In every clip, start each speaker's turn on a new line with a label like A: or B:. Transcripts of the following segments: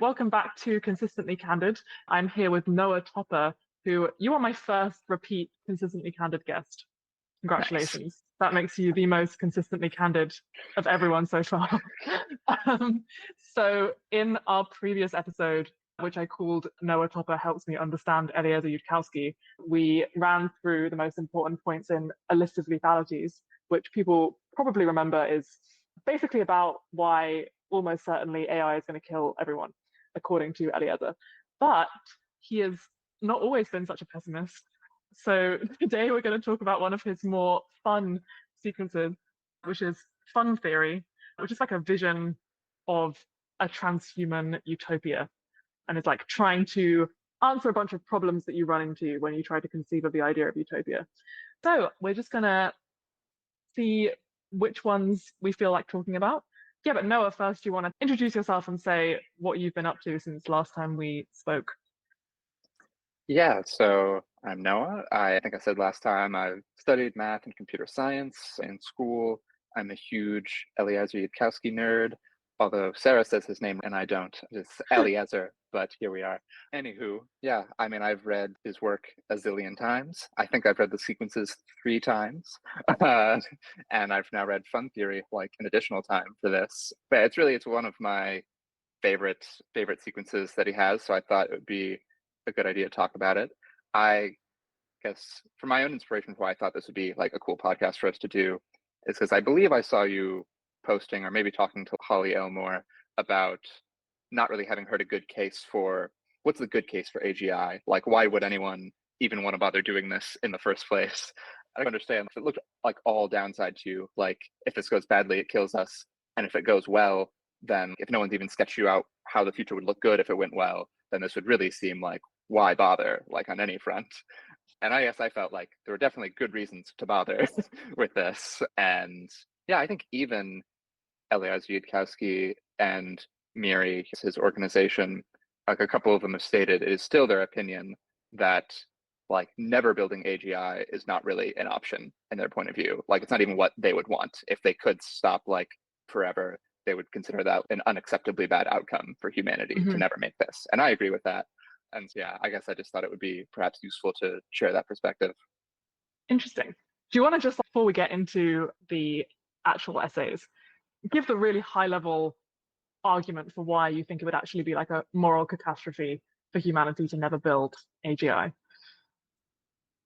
A: Welcome back to Consistently Candid. I'm here with Noah Topper, who you are my first repeat Consistently Candid guest.
B: Nice.
A: Congratulations. That makes you the most consistently candid of everyone so far. So, in our previous episode, which I called Noah Topper Helps Me Understand Eliezer Yudkowsky, we ran through the most important points in A List of Lethalities, which people probably remember is basically about why almost certainly AI is going to kill everyone, according to Eliezer. But he has not always been such a pessimist. So today we're going to talk about one of his more fun sequences, which is Fun Theory, which is like a vision of a transhuman utopia. And it's like trying to answer a bunch of problems that you run into when you try to conceive of the idea of utopia. So we're just going to see which ones we feel like talking about. Yeah, but Noah, first, you want to introduce yourself and say what you've been up to since last time we spoke.
B: Yeah, so I'm Noah. I think I said last time I've studied math and computer science in school. I'm a huge Eliezer Yudkowsky nerd, although Sarah says his name and I don't. It's Eliezer, but here we are. Anywho, yeah, I mean, I've read his work a zillion times. I think I've read the sequences 3 times. Uh, and I've now read Fun Theory like an additional time for this. But it's one of my favorite sequences that he has, so I thought it would be a good idea to talk about it. I guess for my own inspiration for why I thought this would be like a cool podcast for us to do is because I believe I saw you posting or maybe talking to Holly Elmore about not really having heard a good case for what's the good case for AGI? Like, why would anyone even want to bother doing this in the first place? I don't understand. If it looked like all downside to you, like if this goes badly, it kills us. And if it goes well, then if no one's even sketched you out how the future would look good if it went well, then this would really seem like why bother, like on any front. And I guess I felt like there were definitely good reasons to bother with this. And yeah, I think even Eliezer Yudkowsky and MIRI, his organization, like a couple of them have stated, it is still their opinion that like never building AGI is not really an option in their point of view. Like it's not even what they would want. If they could stop like forever, they would consider that an unacceptably bad outcome for humanity to
A: Mm-hmm.
B: never make this. And I agree with that. And yeah, I guess I just thought it would be perhaps useful to share that perspective.
A: Interesting. Do you want to just, before we get into the actual essays, give the really high level argument for why you think it would actually be like a moral catastrophe for humanity to never build AGI?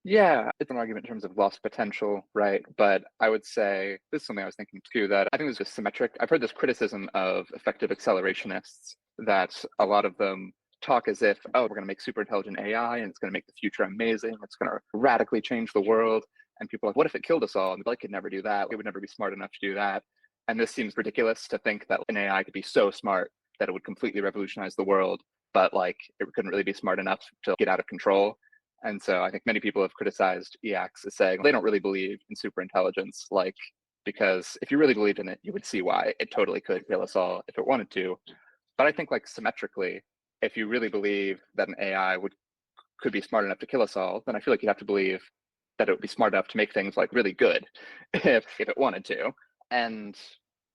B: Yeah, it's an argument in terms of lost potential, right? But I would say this is something I was thinking too that I think is just symmetric. I've heard this criticism of effective accelerationists that a lot of them talk as if, oh, we're going to make super intelligent AI and it's going to make the future amazing. It's going to radically change the world. And people are like, what if it killed us all? And like, could never do that. We would never be smart enough to do that. And this seems ridiculous to think that an AI could be so smart that it would completely revolutionize the world, but like it couldn't really be smart enough to get out of control. And so I think many people have criticized EACs as saying they don't really believe in superintelligence, like, because if you really believed in it, you would see why it totally could kill us all if it wanted to. But I think like symmetrically, if you really believe that an AI would could be smart enough to kill us all, then I feel like you'd have to believe that it would be smart enough to make things like really good if it wanted to. And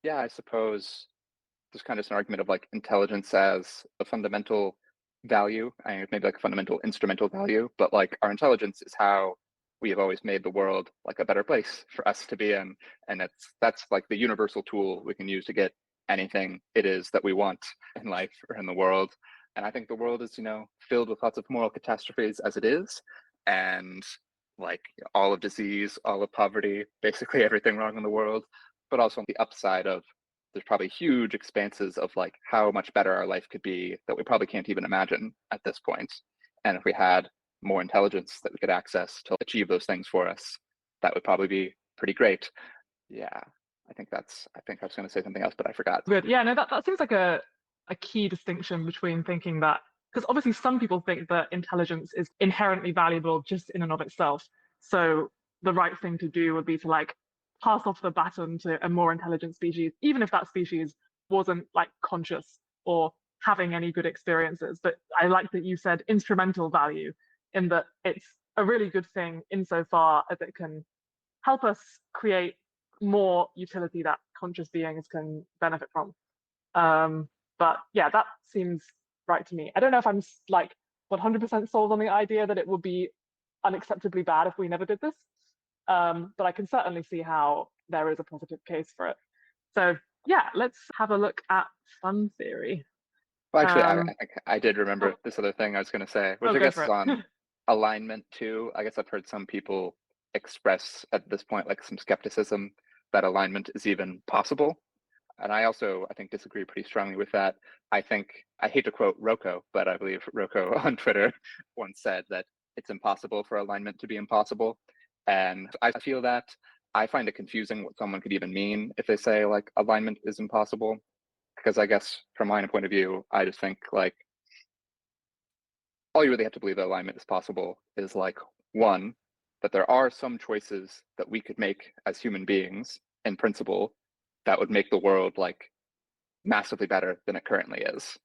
B: yeah, I suppose there's kind of an argument of like intelligence as a fundamental value. I mean, maybe like a fundamental instrumental value, but like our intelligence is how we have always made the world like a better place for us to be in, and that's like the universal tool we can use to get anything it is that we want in life or in the world. And I think the world is, filled with lots of moral catastrophes as it is, and like all of disease, all of poverty, basically everything wrong in the world, but also on the upside of there's probably huge expanses of like how much better our life could be that we probably can't even imagine at this point. And if we had more intelligence that we could access to achieve those things for us, that would probably be pretty great. Yeah, I think I was going to say something else, but I forgot.
A: Good. Yeah, no, that seems like a key distinction between thinking that, because obviously some people think that intelligence is inherently valuable just in and of itself. So the right thing to do would be to like pass off the baton to a more intelligent species, even if that species wasn't like conscious or having any good experiences. But I like that you said instrumental value, in that it's a really good thing insofar as it can help us create more utility that conscious beings can benefit from. But yeah, that seems right to me. I don't know if I'm like 100% sold on the idea that it would be unacceptably bad if we never did this, but I can certainly see how there is a positive case for it. So yeah, let's have a look at fun theory.
B: Well, actually, I
A: Um,
B: think I did remember
A: oh,
B: this other thing I was going to say, which
A: oh,
B: I
A: go
B: guess
A: for
B: is
A: it.
B: on alignment too. I guess I've heard some people express at this point like some skepticism that alignment is even possible. And I also, I think, disagree pretty strongly with that. I think, I hate to quote Rocco, but I believe Rocco on Twitter once said that it's impossible for alignment to be impossible. And I feel that I find it confusing what someone could even mean if they say like alignment is impossible. Because I guess from my point of view, I just think like all you really have to believe that alignment is possible is like one, that there are some choices that we could make as human beings in principle that would make the world like massively better than it currently is.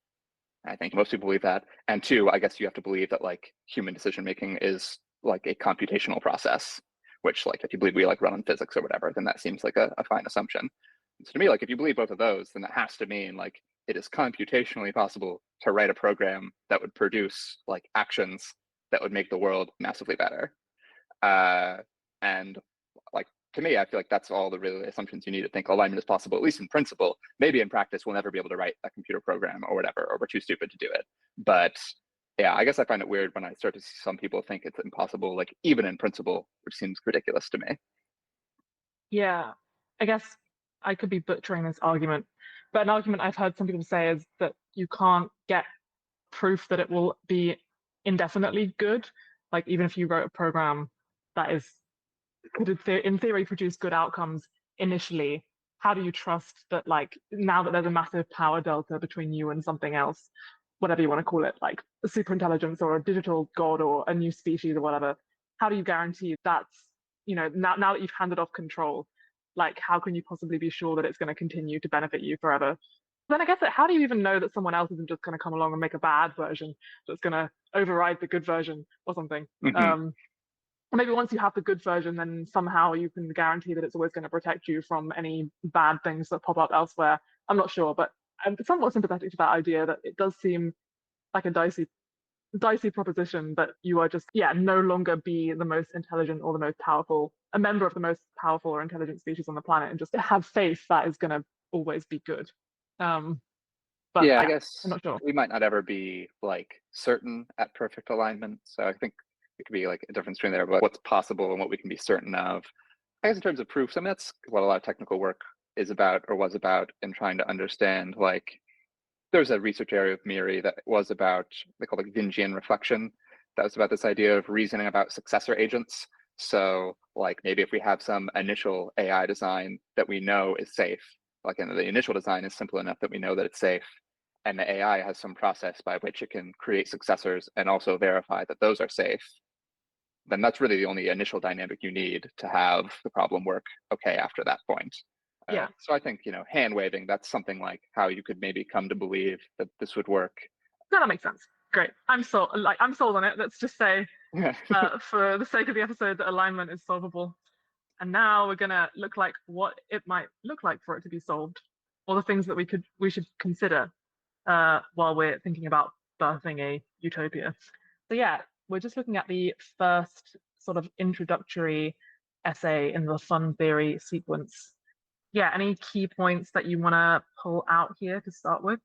B: I think most people believe that. And two, I guess you have to believe that like human decision making is like a computational process, which like if you believe we like run in physics or whatever, then that seems like a fine assumption. So to me, like if you believe both of those, then that has to mean like it is computationally possible to write a program that would produce like actions that would make the world massively better. And like to me, I feel like that's all the really assumptions you need to think alignment is possible, at least in principle. Maybe in practice, we'll never be able to write a computer program or whatever, or we're too stupid to do it. But yeah, I guess I find it weird when I start to see some people think it's impossible, like even in principle, which seems ridiculous to me.
A: Yeah, I guess I could be butchering this argument, but an argument I've heard some people say is that you can't get proof that it will be indefinitely good. Like even if you wrote a program that is could in theory produce good outcomes initially, how do you trust that like now that there's a massive power delta between you and something else, whatever you want to call it, like a super intelligence or a digital god or a new species or whatever, how do you guarantee that's, now that you've handed off control, like how can you possibly be sure that it's going to continue to benefit you forever? Then I guess how do you even know that someone else isn't just going to come along and make a bad version that's going to override the good version or something?
B: Mm-hmm.
A: Maybe once you have the good version, then somehow you can guarantee that it's always going to protect you from any bad things that pop up elsewhere. I'm not sure, but I'm somewhat sympathetic to that idea that it does seem like a dicey proposition that you are just, yeah, no longer be the most intelligent or the most powerful, a member of the most powerful or intelligent species on the planet, and just have faith that is going to always be good. Um, but
B: Yeah, I
A: yeah, I'm
B: guess
A: not sure.
B: we might not ever be like certain at perfect alignment. So I think it could be like a difference between there, but what's possible and what we can be certain of. I guess in terms of proofs, I mean that's what a lot of technical work is about or was about in trying to understand like there's a research area of MIRI that was about they call it Vingian reflection. That was about this idea of reasoning about successor agents. So like maybe if we have some initial AI design that we know is safe, like the initial design is simple enough that we know that it's safe, and the AI has some process by which it can create successors and also verify that those are safe, then that's really the only initial dynamic you need to have the problem work okay after that point.
A: Yeah,
B: So I think, hand waving, that's something like how you could maybe come to believe that this would work.
A: no, that makes sense. Great. I'm sold on it. Let's just say, for the sake of the episode, that alignment is solvable. And now we're gonna look like what it might look like for it to be solved, or the things that we should consider while we're thinking about birthing a utopia. So yeah, we're just looking at the first sort of introductory essay in the fun theory sequence. Yeah, any key points that you want to pull out here to start with?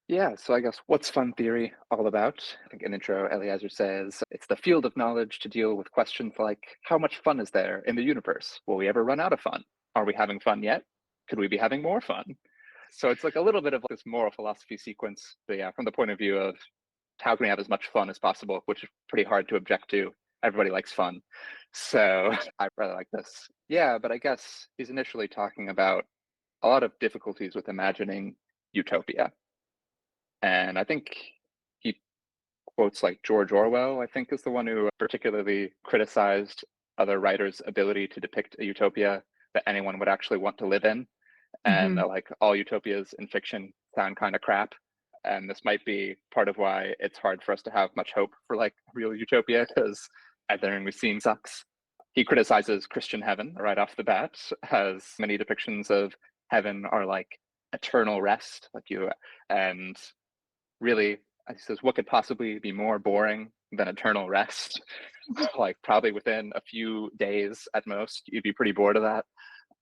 B: Yeah, so I guess what's fun theory all about? I think in intro, Eliezer says it's the field of knowledge to deal with questions like how much fun is there in the universe? Will we ever run out of fun? Are we having fun yet? Could we be having more fun? So it's like a little bit of this moral philosophy sequence. But yeah, from the point of view of how can we have as much fun as possible, which is pretty hard to object to. Everybody likes fun. So I really like this. Yeah, but I guess he's initially talking about a lot of difficulties with imagining utopia. And I think he quotes like George Orwell, I think is the one who particularly criticized other writers' ability to depict a utopia that anyone would actually want to live in. And
A: Mm-hmm.
B: like all utopias in fiction sound kind of crap. And this might be part of why it's hard for us to have much hope for like real utopia because everything we've seen sucks. He criticizes Christian heaven right off the bat, as many depictions of heaven are like eternal rest, like you and really, he says, what could possibly be more boring than eternal rest? Like probably within a few days at most, you'd be pretty bored of that.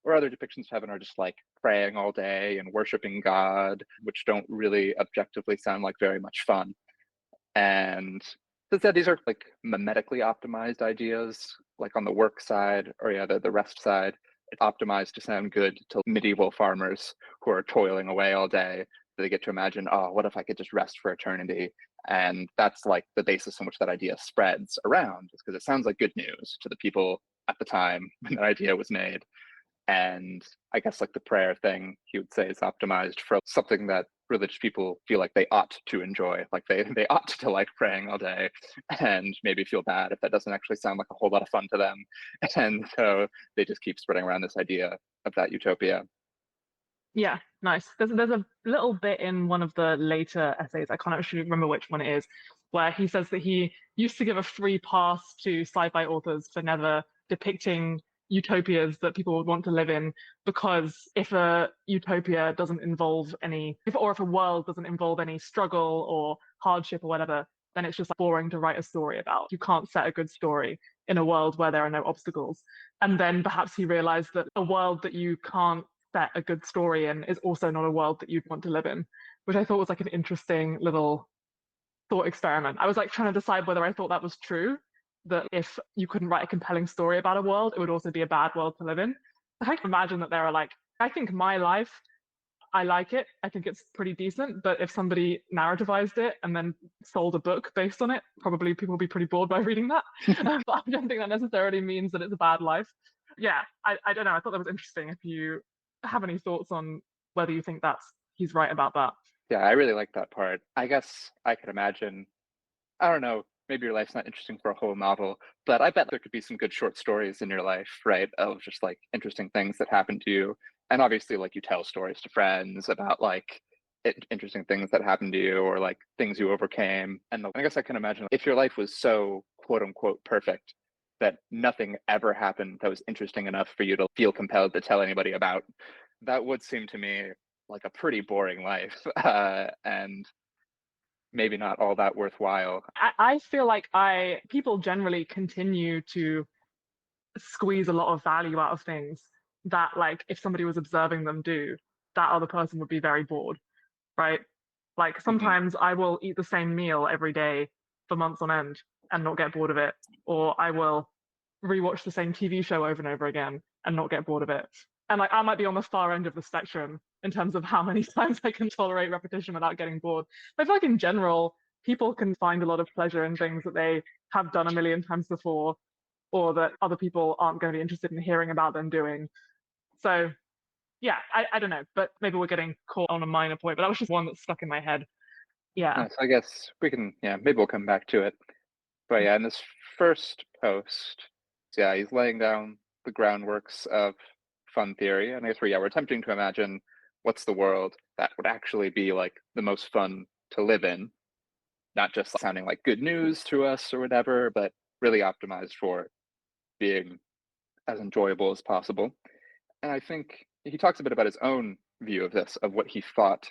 B: Or other depictions of heaven are just like praying all day and worshiping God, which don't really objectively sound like very much fun. And that these are like mimetically optimized ideas, like on the work side, or yeah, the rest side. It's optimized to sound good to medieval farmers who are toiling away all day. They get to imagine, oh, what if I could just rest for eternity? And that's like the basis on which that idea spreads around, because it sounds like good news to the people at the time when that idea was made. And I guess like the prayer thing, he would say is optimized for something that religious people feel like they ought to enjoy. Like they ought to like praying all day and maybe feel bad if that doesn't actually sound like a whole lot of fun to them. And so they just keep spreading around this idea of that utopia.
A: Yeah, nice. There's a little bit in one of the later essays, I can't actually remember which one it is, where he says that he used to give a free pass to sci-fi authors for never depicting utopias that people would want to live in, because if a utopia doesn't involve any, if a world doesn't involve any struggle or hardship or whatever, then it's just like boring to write a story about. You can't set a good story in a world where there are no obstacles. And then perhaps he realized that a world that you can't set a good story in is also not a world that you'd want to live in, which I thought was like an interesting little thought experiment. I was like trying to decide whether I thought that was true, that if you couldn't write a compelling story about a world, it would also be a bad world to live in. I can imagine that there are like, I think my life, I like it. I think it's pretty decent. But if somebody narrativized it and then sold a book based on it, probably people would be pretty bored by reading that. But I don't think that necessarily means that it's a bad life. Yeah, I don't know. I thought that was interesting. If you have any thoughts on whether you think that's he's right about that.
B: Yeah, I really like that part. I guess I could imagine, I don't know, maybe your life's not interesting for a whole novel, but I bet there could be some good short stories in your life, right? Of just like interesting things that happen to you. And obviously, like you tell stories to friends about like interesting things that happened to you or like things you overcame. And I guess I can imagine if your life was so quote unquote perfect that nothing ever happened that was interesting enough for you to feel compelled to tell anybody about, that would seem to me like a pretty boring life. And maybe not all that worthwhile.
A: I feel like people generally continue to squeeze a lot of value out of things that like if somebody was observing them do, that other person would be very bored, right? Like
B: Mhm.
A: sometimes I will eat the same meal every day for months on end and not get bored of it, or I will rewatch the same TV show over and over again and not get bored of it. And like I might be on the far end of the spectrum in terms of how many times I can tolerate repetition without getting bored. But I feel like in general, people can find a lot of pleasure in things that they have done a million times before, or that other people aren't going to be interested in hearing about them doing. So yeah, I don't know, but maybe we're getting caught on a minor point, but that was just one that stuck in my head. Yeah.
B: So I guess we can, yeah, maybe we'll come back to it. But yeah, in this first post, yeah, he's laying down the groundworks of fun theory. And I guess we're attempting to imagine what's the world that would actually be like the most fun to live in, not just sounding like good news to us or whatever, but really optimized for being as enjoyable as possible. And I think he talks a bit about his own view of this, of what he thought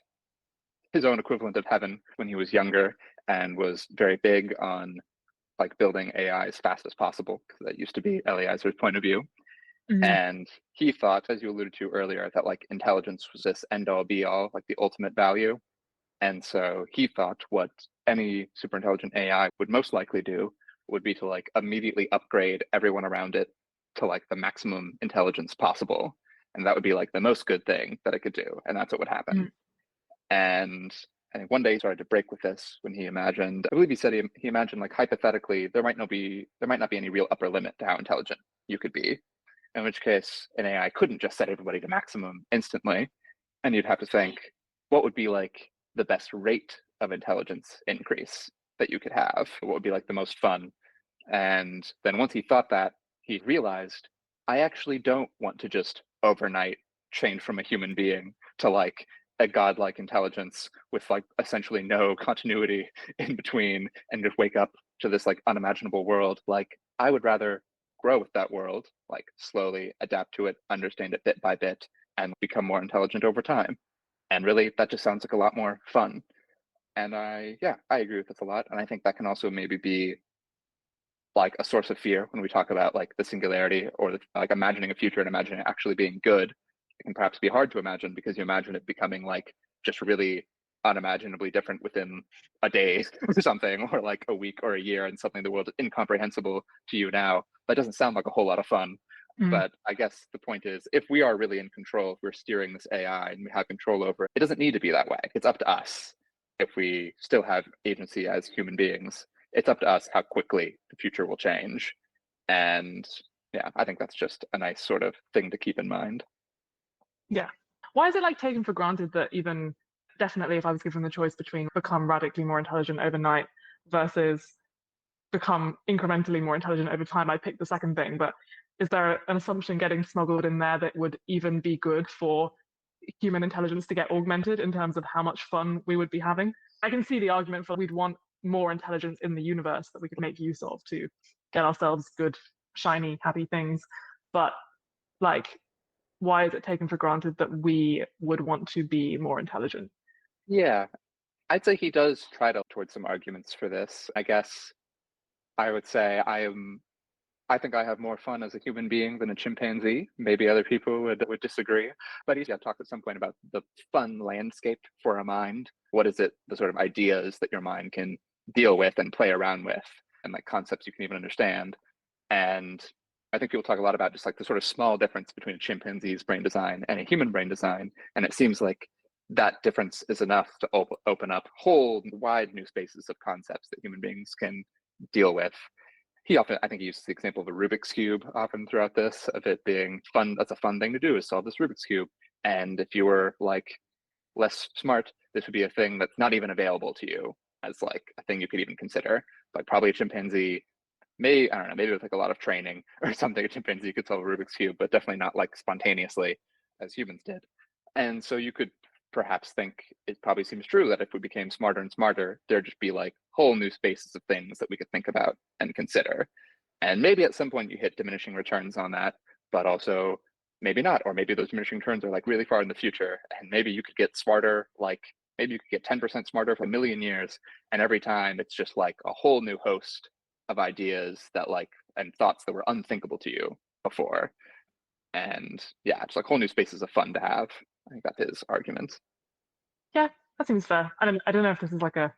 B: his own equivalent of heaven when he was younger, and was very big on like building AI as fast as possible, because that used to be Eliezer's point of view.
A: Mhm.
B: And he thought, as you alluded to earlier, that like intelligence was this end all be all, like the ultimate value. And so he thought what any super intelligent AI would most likely do would be to like immediately upgrade everyone around it to like the maximum intelligence possible. And that would be like the most good thing that it could do. And that's what would happen.
A: Mhm.
B: And I think one day he started to break with this when he imagined, I believe he said he imagined like hypothetically there might not be any real upper limit to how intelligent you could be. In which case an AI couldn't just set everybody to maximum instantly. And you'd have to think, what would be like the best rate of intelligence increase that you could have? What would be like the most fun? And then once he thought that, he realized, I actually don't want to just overnight change from a human being to like a godlike intelligence with like essentially no continuity in between and just wake up to this like unimaginable world. Like I would rather grow with that world, like slowly adapt to it, understand it bit by bit, and become more intelligent over time. And really, that just sounds like a lot more fun. And I agree with this a lot. And I think that can also maybe be like a source of fear when we talk about like the singularity or like imagining a future and imagining it actually being good. It can perhaps be hard to imagine because you imagine it becoming like just really unimaginably different within a day or something, or like a week or a year, and something the world is incomprehensible to you now. That doesn't sound like a whole lot of fun.
A: Mm.
B: But I guess the point is, if we are really in control, if we're steering this AI and we have control over it, it doesn't need to be that way. It's up to us if we still have agency as human beings. It's up to us how quickly the future will change. And yeah, I think that's just a nice sort of thing to keep in mind.
A: Yeah. Why is it like taken for granted that even definitely if I was given the choice between become radically more intelligent overnight versus become incrementally more intelligent over time, I'd pick the second thing. But is there an assumption getting smuggled in there that would even be good for human intelligence to get augmented in terms of how much fun we would be having? I can see the argument for we'd want more intelligence in the universe that we could make use of to get ourselves good, shiny, happy things. But like, why is it taken for granted that we would want to be more intelligent?
B: Yeah, I'd say he does try to towards some arguments for this. I guess I would say I think I have more fun as a human being than a chimpanzee. Maybe other people would disagree. But he's talked at some point about the fun landscape for a mind. What is it, the sort of ideas that your mind can deal with and play around with, and like concepts you can even understand. And I think people talk a lot about just like the sort of small difference between a chimpanzee's brain design and a human brain design. And it seems like that difference is enough to open up whole wide new spaces of concepts that human beings can deal with. He often, I think he uses the example of a Rubik's Cube often throughout this, of it being fun. That's a fun thing to do, is solve this Rubik's Cube. And if you were like less smart, this would be a thing that's not even available to you as like a thing you could even consider. Like probably a chimpanzee I don't know, maybe with like a lot of training or something, a chimpanzee could solve a Rubik's Cube, but definitely not like spontaneously as humans did. And so you could perhaps think it probably seems true that if we became smarter and smarter, there'd just be like whole new spaces of things that we could think about and consider. And maybe at some point you hit diminishing returns on that, but also maybe not. Or maybe those diminishing returns are like really far in the future. And maybe you could get smarter, like maybe you could get 10% smarter for a million years. And every time it's just like a whole new host of ideas that like, and thoughts that were unthinkable to you before. And yeah, it's like whole new spaces of fun to have. I think that's his argument.
A: Yeah, that seems fair. I don't know if this is like a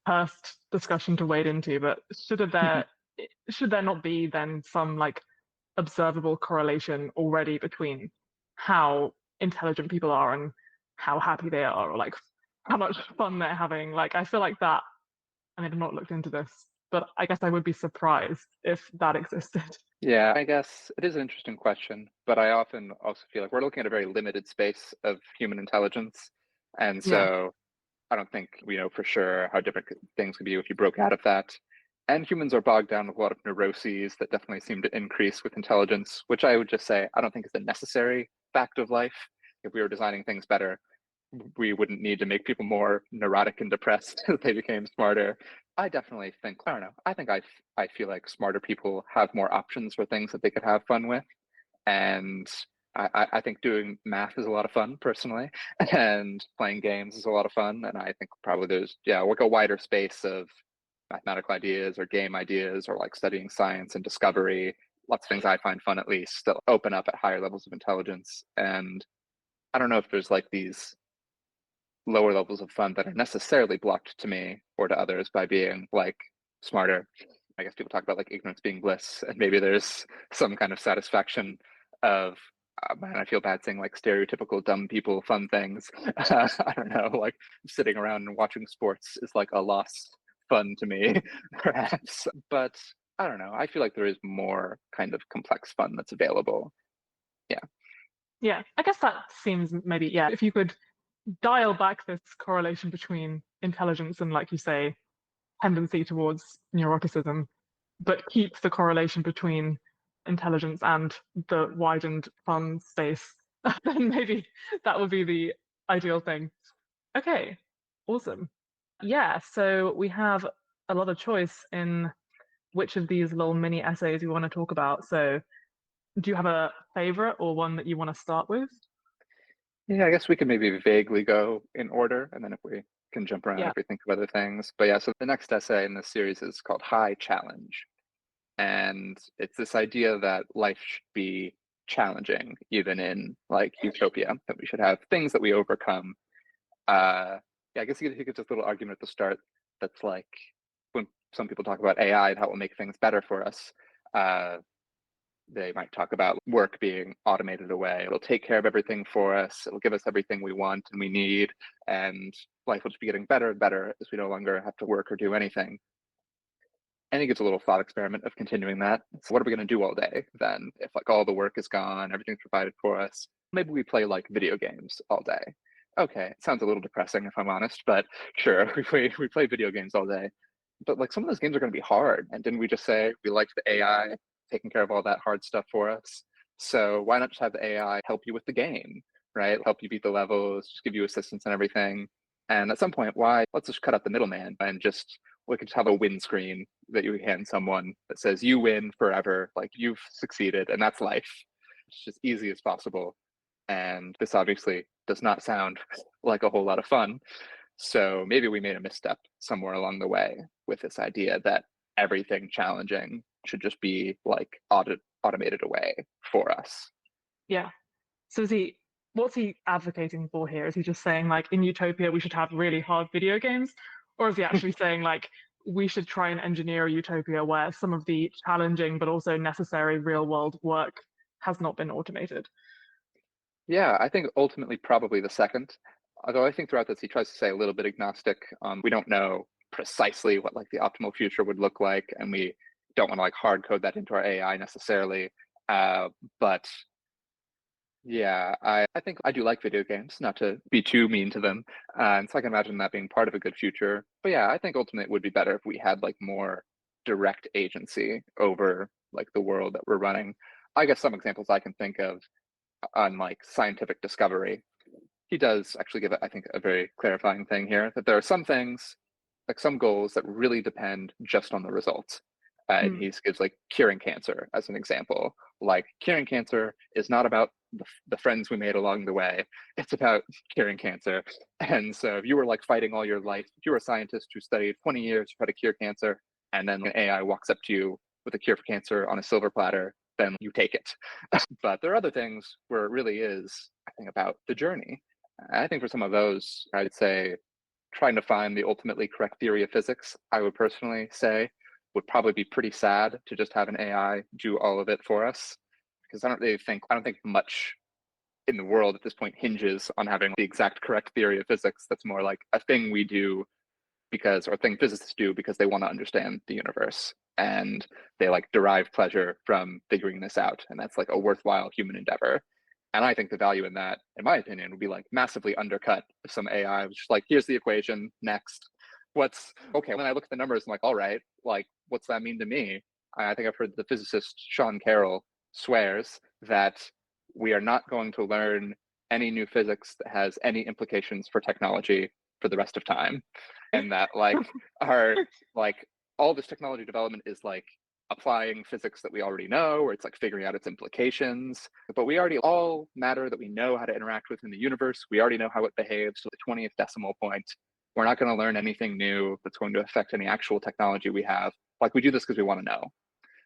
A: past discussion to wade into, but should there not be then some like observable correlation already between how intelligent people are and how happy they are, or like how much fun they're having? Like I feel like that, and I've not looked into this, but I guess I would be surprised if that existed.
B: Yeah, I guess it is an interesting question, but I often also feel like we're looking at a very limited space of human intelligence. And
A: Yeah.
B: so I don't think we know for sure how different things could be if you broke out of that. And humans are bogged down with a lot of neuroses that definitely seem to increase with intelligence, which I would just say I don't think is a necessary fact of life. If we were designing things better, we wouldn't need to make people more neurotic and depressed as they became smarter. I definitely think, I don't know, I feel like smarter people have more options for things that they could have fun with. And I think doing math is a lot of fun personally, and playing games is a lot of fun. And I think probably there's, yeah, like a wider space of mathematical ideas or game ideas or like studying science and discovery. Lots of things I find fun, at least, that open up at higher levels of intelligence. And I don't know if there's like these lower levels of fun that are necessarily blocked to me or to others by being like smarter. I guess people talk about like ignorance being bliss, and maybe there's some kind of satisfaction of, man, I feel bad saying like stereotypical dumb people fun things. I don't know, like sitting around and watching sports is like a lost fun to me, perhaps. But I don't know. I feel like there is more kind of complex fun that's available. Yeah.
A: Yeah, I guess that seems maybe, yeah, if you could dial back this correlation between intelligence and, like you say, tendency towards neuroticism, but keep the correlation between intelligence and the widened fun space, then maybe that would be the ideal thing. Okay, awesome. Yeah, so we have a lot of choice in which of these little mini essays you want to talk about. So, do you have a favorite or one that you want to start with?
B: Yeah, I guess we could maybe vaguely go in order, and then if we can jump around
A: Yeah.
B: if we think of other things. But yeah, so the next essay in this series is called High Challenge. And it's this idea that life should be challenging, even in like utopia, that we should have things that we overcome. Yeah, I guess he gives this little argument at the start that's like when some people talk about AI and how it will make things better for us. Uh, they might talk about work being automated away. It'll take care of everything for us. It'll give us everything we want and we need, and life will just be getting better and better as we no longer have to work or do anything. And he gives a little thought experiment of continuing that. So what are we going to do all day then if like all the work is gone, everything's provided for us? Maybe we play like video games all day. Okay, it sounds a little depressing if I'm honest, but sure, we play video games all day. But like some of those games are going to be hard. And didn't we just say we liked the AI taking care of all that hard stuff for us? So why not just have the AI help you with the game, right? Help you beat the levels, just give you assistance and everything. And at some point, why let's just cut out the middleman and just we could just have a win screen that you hand someone that says you win forever, like you've succeeded, and that's life. It's just easy as possible. And this obviously does not sound like a whole lot of fun. So maybe we made a misstep somewhere along the way with this idea that everything challenging should just be like automated away for us.
A: Yeah. So what's he advocating for here? Is he just saying like in utopia we should have really hard video games? Or is he actually saying like we should try and engineer a utopia where some of the challenging but also necessary real world work has not been automated?
B: Yeah, I think ultimately probably the second. Although I think throughout this he tries to say a little bit agnostic. We don't know precisely what like the optimal future would look like, and we don't want to like hard code that into our AI necessarily. But yeah, I think I do like video games, not to be too mean to them. And so I can imagine that being part of a good future. But yeah, I think ultimately it would be better if we had like more direct agency over like the world that we're running. I guess some examples I can think of on like scientific discovery. He does actually give, I think, a very clarifying thing here that there are some things, like some goals that really depend just on the results. And he gives like curing cancer as an example. Like curing cancer is not about the friends we made along the way. It's about curing cancer. And so if you were like fighting all your life, if you were a scientist who studied 20 years to try to cure cancer, and then an AI walks up to you with a cure for cancer on a silver platter, then you take it. But there are other things where it really is, I think, about the journey. I think for some of those, I'd say trying to find the ultimately correct theory of physics, I would personally say would probably be pretty sad to just have an AI do all of it for us. Because I don't think much in the world at this point hinges on having the exact correct theory of physics. That's more like a thing we do because, or a thing physicists do because they want to understand the universe. And they like derive pleasure from figuring this out. And that's like a worthwhile human endeavor. And I think the value in that, in my opinion, would be like massively undercut if some AI was just like, here's the equation, next. What's okay? When I look at the numbers, I'm like, all right, like, what's that mean to me? I think I've heard the physicist Sean Carroll swears that we are not going to learn any new physics that has any implications for technology for the rest of time. And that like our like all this technology development is like applying physics that we already know, or it's like figuring out its implications. But we already all matter that we know how to interact with in the universe. We already know how it behaves to the 20th decimal point. We're not going to learn anything new that's going to affect any actual technology we have. Like we do this because we want to know.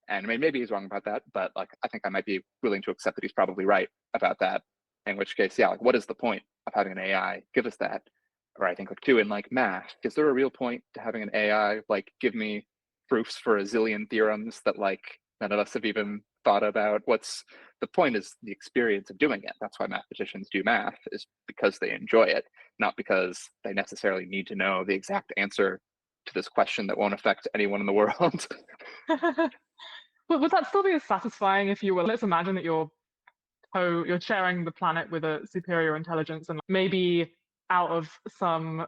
B: And I mean, maybe he's wrong about that, but like I think I might be willing to accept that he's probably right about that. In which case, yeah, like what is the point of having an AI give us that? Or I think like too in like math, is there a real point to having an AI like give me proofs for a zillion theorems that like none of us have even thought about? What's the point is the experience of doing it. That's why mathematicians do math, is because they enjoy it, not because they necessarily need to know the exact answer to this question that won't affect anyone in the world.
A: But would that still be as satisfying if you were, let's imagine that you're sharing the planet with a superior intelligence, and maybe out of some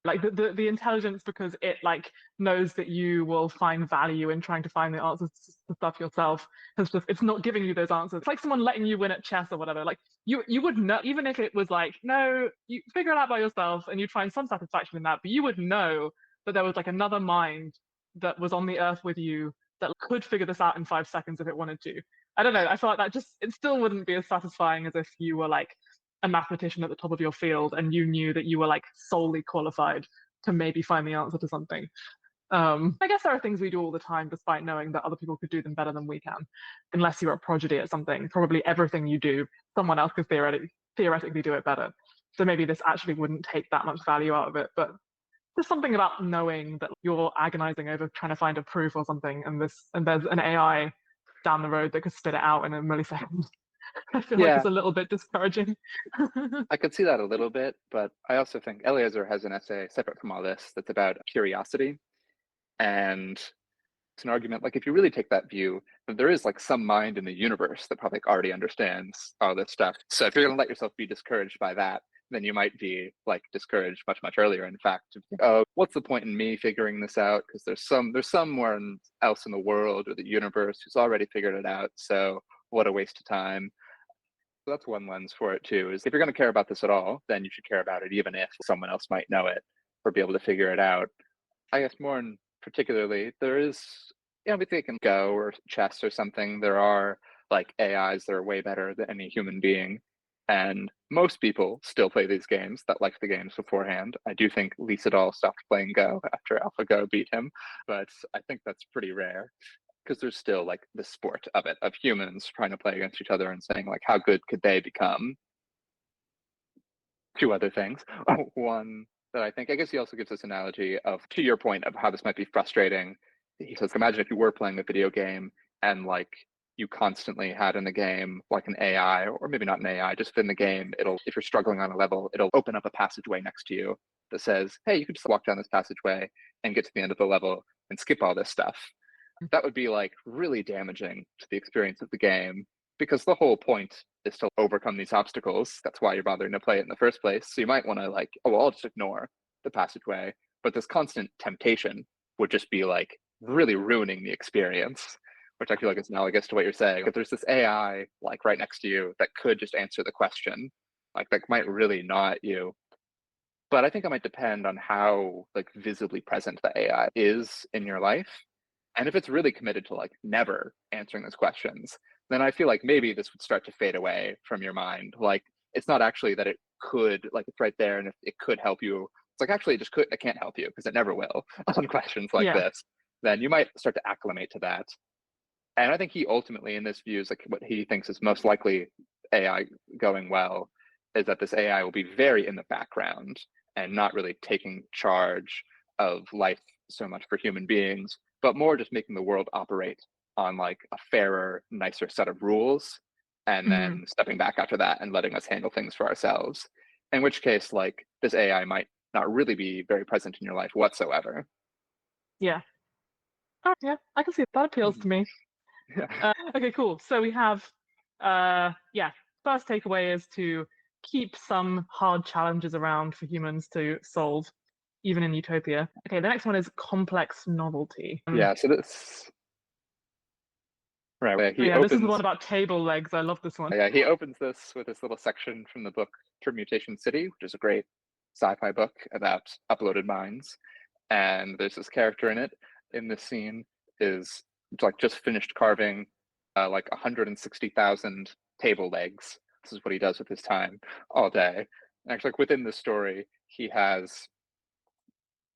A: like the intelligence, because it like knows that you will find value in trying to find the answers to stuff yourself, has just it's not giving you those answers. It's like someone letting you win at chess or whatever. Like you would know, even if it was like, no, you figure it out by yourself and you'd find some satisfaction in that, but you would know that there was like another mind that was on the earth with you that could figure this out in 5 seconds if it wanted to. I don't know. I feel like that just it still wouldn't be as satisfying as if you were like a mathematician at the top of your field and you knew that you were like solely qualified to maybe find the answer to something. I guess there are things we do all the time despite knowing that other people could do them better than we can. Unless you're a prodigy at something, probably everything you do, someone else could theoretically do it better. So maybe this actually wouldn't take that much value out of it. But there's something about knowing that you're agonizing over trying to find a proof or something, and there's an AI down the road that could spit it out in a millisecond. I feel like it's
B: Yeah,
A: a little bit discouraging.
B: I could see that a little bit, but I also think Eliezer has an essay separate from all this that's about curiosity. And it's an argument, like, if you really take that view, that there is like some mind in the universe that probably already understands all this stuff. So if you're going to let yourself be discouraged by that, then you might be like discouraged much, much earlier. In fact, to think, oh, what's the point in me figuring this out? Because there's someone else in the world or the universe who's already figured it out. So what a waste of time. So that's one lens for it too, is if you're going to care about this at all, then you should care about it, even if someone else might know it or be able to figure it out. I guess more in particularly, there is, we think in Go or chess or something, there are like AIs that are way better than any human being. And most people still play these games that liked the games beforehand. I do think Lee Sedol stopped playing Go after AlphaGo beat him, but I think that's pretty rare because there's still like the sport of it, of humans trying to play against each other and saying like, how good could they become? Two other things. One that I guess he also gives this analogy of, to your point of how this might be frustrating. He says, imagine if you were playing a video game and like you constantly had in the game like an AI, or maybe not an AI, just in the game, if you're struggling on a level, it'll open up a passageway next to you that says, hey, you could just walk down this passageway and get to the end of the level and skip all this stuff. That would be like really damaging to the experience of the game, because the whole point is to overcome these obstacles. That's why you're bothering to play it in the first place. So you might want to like, oh, well, I'll just ignore the passageway. But this constant temptation would just be like really ruining the experience, which I feel like is analogous to what you're saying. If there's this AI like right next to you that could just answer the question, like that might really gnaw at you. But I think it might depend on how like visibly present the AI is in your life. And if it's really committed to like never answering those questions, then I feel like maybe this would start to fade away from your mind. Like it's not actually that it could, like it's right there and it could help you. It's like actually it can't help you because it never will on questions like
A: Yeah.
B: this. Then you might start to acclimate to that. And I think he ultimately in this view is like what he thinks is most likely AI going well is that this AI will be very in the background and not really taking charge of life so much for human beings, but more just making the world operate on like a fairer, nicer set of rules, and
A: Hmm.
B: then stepping back after that and letting us handle things for ourselves. In which case, like this AI might not really be very present in your life whatsoever.
A: Yeah. Oh, yeah. I can see it. That appeals to me. Okay, cool. So we have, yeah, first takeaway is to keep some hard challenges around for humans to solve, even in utopia. Okay, the next one is complex novelty.
B: Yeah. So this right.
A: Oh
B: He
A: yeah, this is the one
B: opens.
A: about table legs. I love this one.
B: Yeah, he opens this with this little section from the book Permutation City, which is a great sci-fi book about uploaded minds. And there's this character in it. In this scene, is like just finished carving like 160,000 table legs. This is what he does with his time all day. And actually, like within the story, he has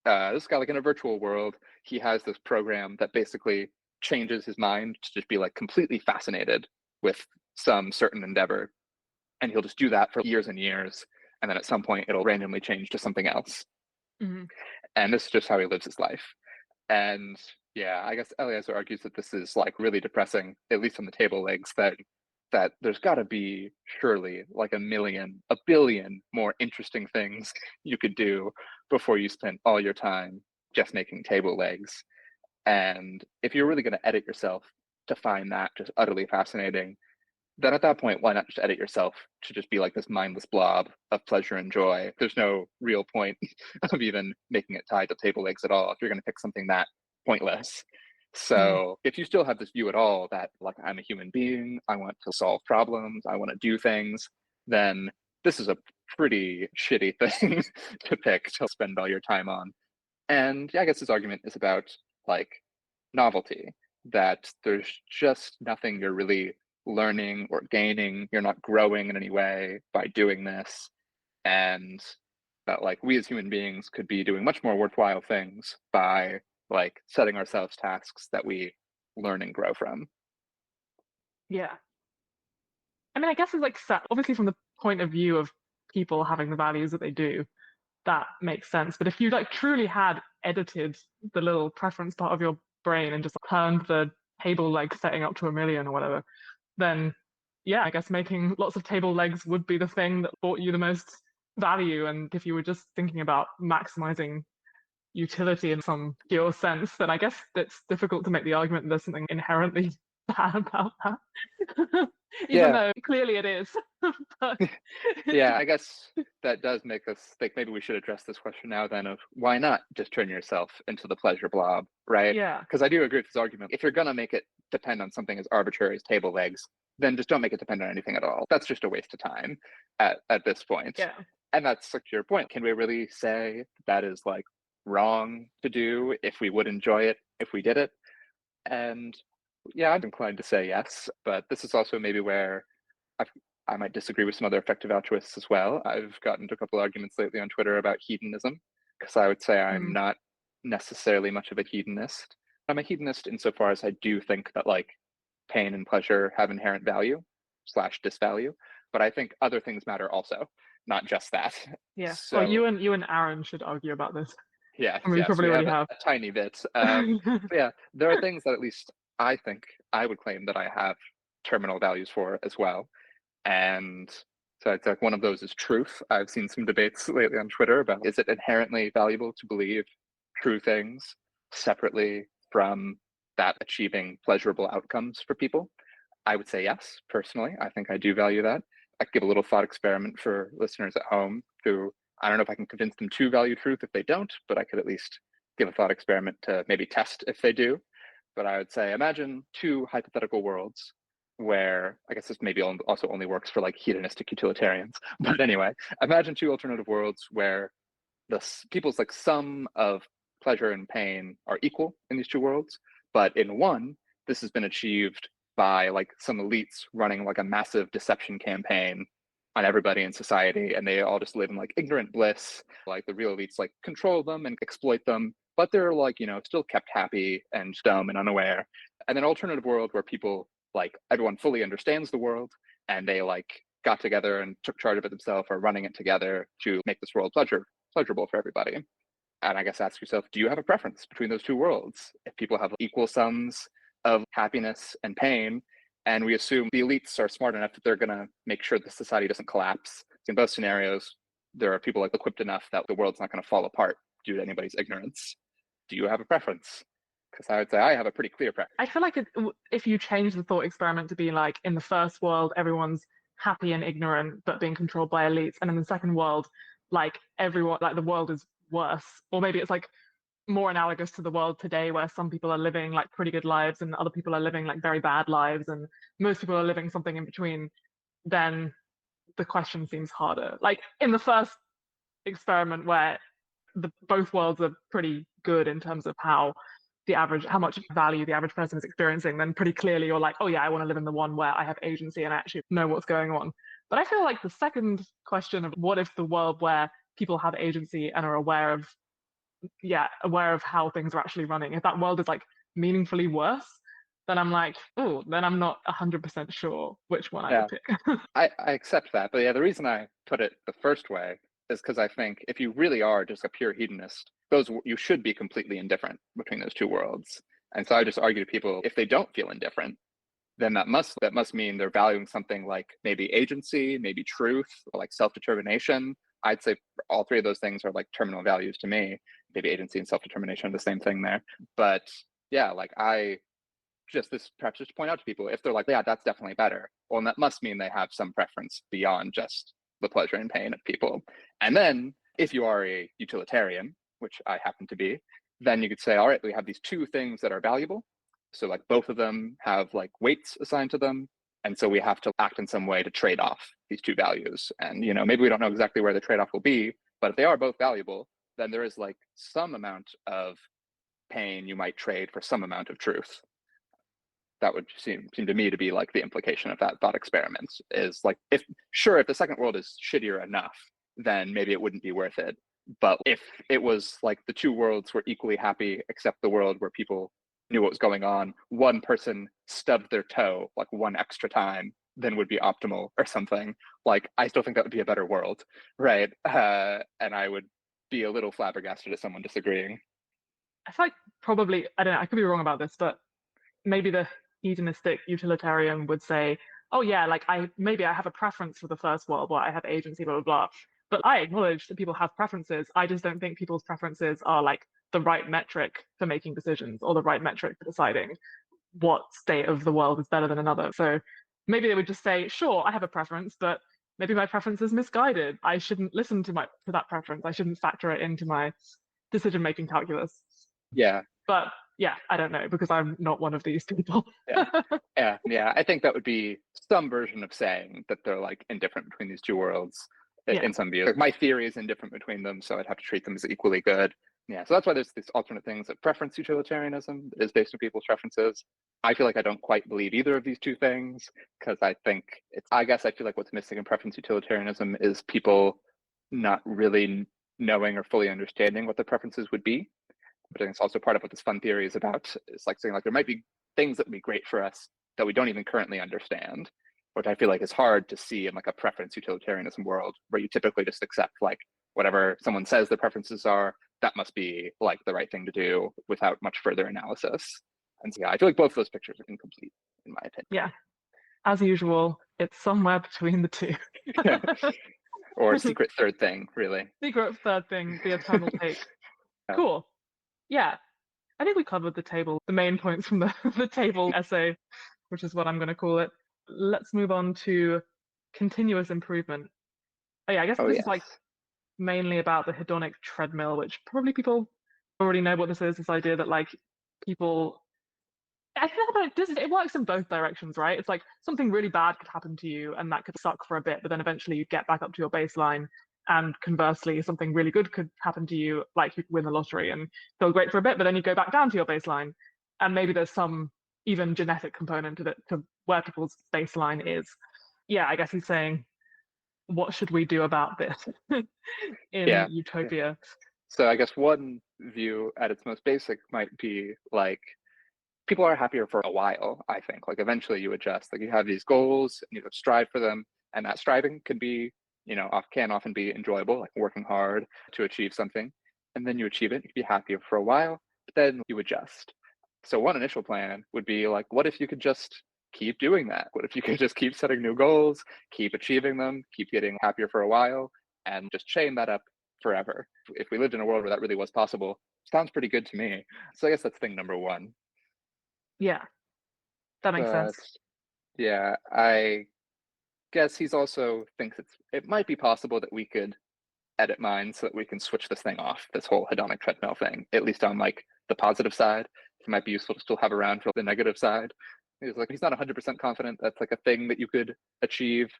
B: this guy like in a virtual world. He has this program that basically changes his mind to just be like completely fascinated with some certain endeavor, and he'll just do that for years and years, and then at some point it'll randomly change to something else,
A: Hmm.
B: and this is just how he lives his life. And yeah, I guess Eliezer argues that this is like really depressing, at least on the table legs, that there's got to be surely like a billion more interesting things you could do before you spend all your time just making table legs. And if you're really going to edit yourself to find that just utterly fascinating, then at that point, why not just edit yourself to just be like this mindless blob of pleasure and joy? There's no real point of even making it tied to table legs at all if you're going to pick something that pointless.
A: Hmm.
B: So if you still have this view at all that like I'm a human being, I want to solve problems, I want to do things, then this is a pretty shitty thing to pick to spend all your time on. And yeah, I guess his argument is about like novelty, that there's just nothing you're really learning or gaining. You're not growing in any way by doing this. And that like we as human beings could be doing much more worthwhile things by like setting ourselves tasks that we learn and grow from.
A: Yeah. I mean, I guess it's like obviously from the point of view of people having the values that they do, that makes sense. But if you like truly had edited the little preference part of your brain and just turned the table leg setting up to 1,000,000 or whatever, then yeah, I guess making lots of table legs would be the thing that brought you the most value. And if you were just thinking about maximizing utility in some pure sense, then I guess it's difficult to make the argument that there's something inherently bad about that. Even
B: Yeah.
A: though clearly it is. But
B: Yeah, I guess that does make us think maybe we should address this question now then of why not just turn yourself into the pleasure blob, right?
A: yeah,
B: Because I do agree with this argument. If you're going to make it depend on something as arbitrary as table legs, then just don't make it depend on anything at all. That's just a waste of time at this point.
A: yeah,
B: And that's like your point. Can we really say that is like wrong to do if we would enjoy it if we did it? And yeah, I'm inclined to say yes, but this is also maybe where I might disagree with some other effective altruists as well. I've gotten into a couple arguments lately on Twitter about hedonism, because I would say I'm
A: mm,
B: not necessarily much of a hedonist. I'm a hedonist insofar as I do think that like pain and pleasure have inherent value slash disvalue, but I think other things matter also, not just that.
A: yeah. Well,
B: So
A: you and Aaron should argue about this.
B: yes,
A: I mean, we
B: yes,
A: probably
B: we
A: already
B: have
A: have.
B: a tiny bit. But yeah, there are things that at least I think I would claim that I have terminal values for as well. And so it's like one of those is truth. I've seen some debates lately on Twitter about is it inherently valuable to believe true things separately from that achieving pleasurable outcomes for people? I would say yes, personally. I think I do value that. I could give a little thought experiment for listeners at home who I don't know if I can convince them to value truth if they don't, but I could at least give a thought experiment to maybe test if they do. But I would say imagine two hypothetical worlds where I guess this maybe also only works for like hedonistic utilitarians. But anyway, imagine two alternative worlds where the people's like sum of pleasure and pain are equal in these two worlds, but in one, this has been achieved by like some elites running like a massive deception campaign on everybody in society, and they all just live in like ignorant bliss. Like the real elites like control them and exploit them, but they're like, you know, still kept happy and dumb and unaware. And then alternative world where people like everyone fully understands the world and they like got together and took charge of it themselves, are running it together to make this world pleasurable for everybody. And I guess ask yourself, do you have a preference between those two worlds? If people have equal sums of happiness and pain, and we assume the elites are smart enough that they're going to make sure the society doesn't collapse. In both scenarios, there are people like equipped enough that the world's not going to fall apart due to anybody's ignorance. Do you have a preference? Because I would say I have a pretty clear preference.
A: I feel like if you change the thought experiment to be like in the first world, everyone's happy and ignorant but being controlled by elites, and in the second world, like everyone, like the world is worse, or maybe it's like more analogous to the world today where some people are living like pretty good lives and other people are living like very bad lives and most people are living something in between, then the question seems harder. Like in the first experiment where both worlds are pretty good in terms of how much value the average person is experiencing, then pretty clearly you're like, oh yeah, I want to live in the one where I have agency and I actually know what's going on. But I feel like the second question of what if the world where people have agency and are aware of how things are actually running, if that world is like meaningfully worse, then I'm like, oh, then I'm not 100% sure which one I
B: Yeah,
A: would pick.
B: I accept that. But yeah, the reason I put it the first way is because I think if you really are just a pure hedonist, you should be completely indifferent between those two worlds. And so I just argue to people, if they don't feel indifferent, then that must mean they're valuing something like maybe agency, maybe truth, or like self-determination. I'd say all three of those things are like terminal values to me. Maybe agency and self-determination are the same thing there. But yeah, like perhaps just to point out to people, if they're like, yeah, that's definitely better, well, that must mean they have some preference beyond just the pleasure and pain of people. And then if you are a utilitarian, which I happen to be, then you could say, all right, we have these two things that are valuable. So like both of them have like weights assigned to them. And so we have to act in some way to trade off these two values. And, you know, maybe we don't know exactly where the trade-off will be, but if they are both valuable, then there is like some amount of pain you might trade for some amount of truth. That would seem to me to be like the implication of that thought experiment is like, if the second world is shittier enough, then maybe it wouldn't be worth it. But if it was like the two worlds were equally happy, except the world where people knew what was going on, one person stubbed their toe like one extra time, then would be optimal or something. Like, I still think that would be a better world, right? And I would be a little flabbergasted at someone disagreeing.
A: I feel like probably, I don't know, I could be wrong about this, but maybe the hedonistic utilitarian would say, oh yeah, like maybe I have a preference for the first world where I have agency, blah, blah, blah. But I acknowledge that people have preferences. I just don't think people's preferences are like the right metric for making decisions or the right metric for deciding what state of the world is better than another. So maybe they would just say, sure, I have a preference, but maybe my preference is misguided. I shouldn't listen to that preference. I shouldn't factor it into my decision-making calculus.
B: Yeah.
A: But yeah, I don't know because I'm not one of these people.
B: Yeah. I think that would be some version of saying that they're like indifferent between these two worlds in some views. Like, my theory is indifferent between them, so I'd have to treat them as equally good. Yeah, so that's why there's these alternate things like preference utilitarianism that is based on people's preferences. I feel like I don't quite believe either of these two things because I think I guess I feel like what's missing in preference utilitarianism is people not really knowing or fully understanding what the preferences would be. But I think it's also part of what this fun theory is about. It's like saying like there might be things that would be great for us that we don't even currently understand, which I feel like is hard to see in like a preference utilitarianism world where you typically just accept like whatever someone says their preferences are, that must be like the right thing to do without much further analysis. And so, yeah, I feel like both of those pictures are incomplete in my opinion.
A: Yeah, as usual, it's somewhere between the two.
B: Or secret third thing, really.
A: Secret third thing, the eternal take. Cool. Yeah, I think we covered the main points from the table essay, which is what I'm going to call it. Let's move on to continuous improvement. Oh yeah, I guess this is like mainly about the hedonic treadmill, which probably people already know what this is. This idea that like people, I feel like it works in both directions, right? It's like something really bad could happen to you, and that could suck for a bit, but then eventually you get back up to your baseline. And conversely, something really good could happen to you, like you could win the lottery and feel great for a bit, but then you go back down to your baseline. And maybe there's some even genetic component to where people's baseline is. Yeah, I guess he's saying, what should we do about this in utopia?
B: So I guess one view at its most basic might be like people are happier for a while, I think. Like eventually you adjust. Like you have these goals and you strive for them. And that striving can be, can often be enjoyable, like working hard to achieve something. And then you achieve it, you can be happier for a while, but then you adjust. So one initial plan would be like, what if you could just keep doing that? What if you could just keep setting new goals, keep achieving them, keep getting happier for a while, and just chain that up forever? If we lived in a world where that really was possible, sounds pretty good to me. So I guess that's thing number one.
A: Yeah, that makes sense.
B: Yeah, I guess he's also thinks it might be possible that we could edit minds so that we can switch this thing off, this whole hedonic treadmill thing, at least on like the positive side. It might be useful to still have around for the negative side. He's not 100% confident that's like a thing that you could achieve,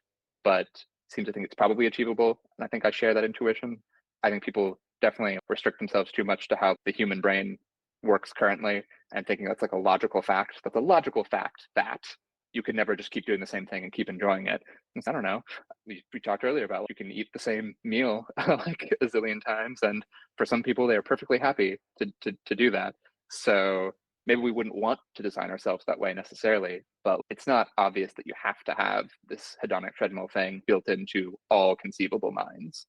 B: but seems to think it's probably achievable. And I think I share that intuition. I think people definitely restrict themselves too much to how the human brain works currently and thinking that's like a logical fact. That's a logical fact that you can never just keep doing the same thing and keep enjoying it. I don't know. We talked earlier about you can eat the same meal like a zillion times, and for some people they are perfectly happy to do that. So maybe we wouldn't want to design ourselves that way necessarily, but it's not obvious that you have to have this hedonic treadmill thing built into all conceivable minds.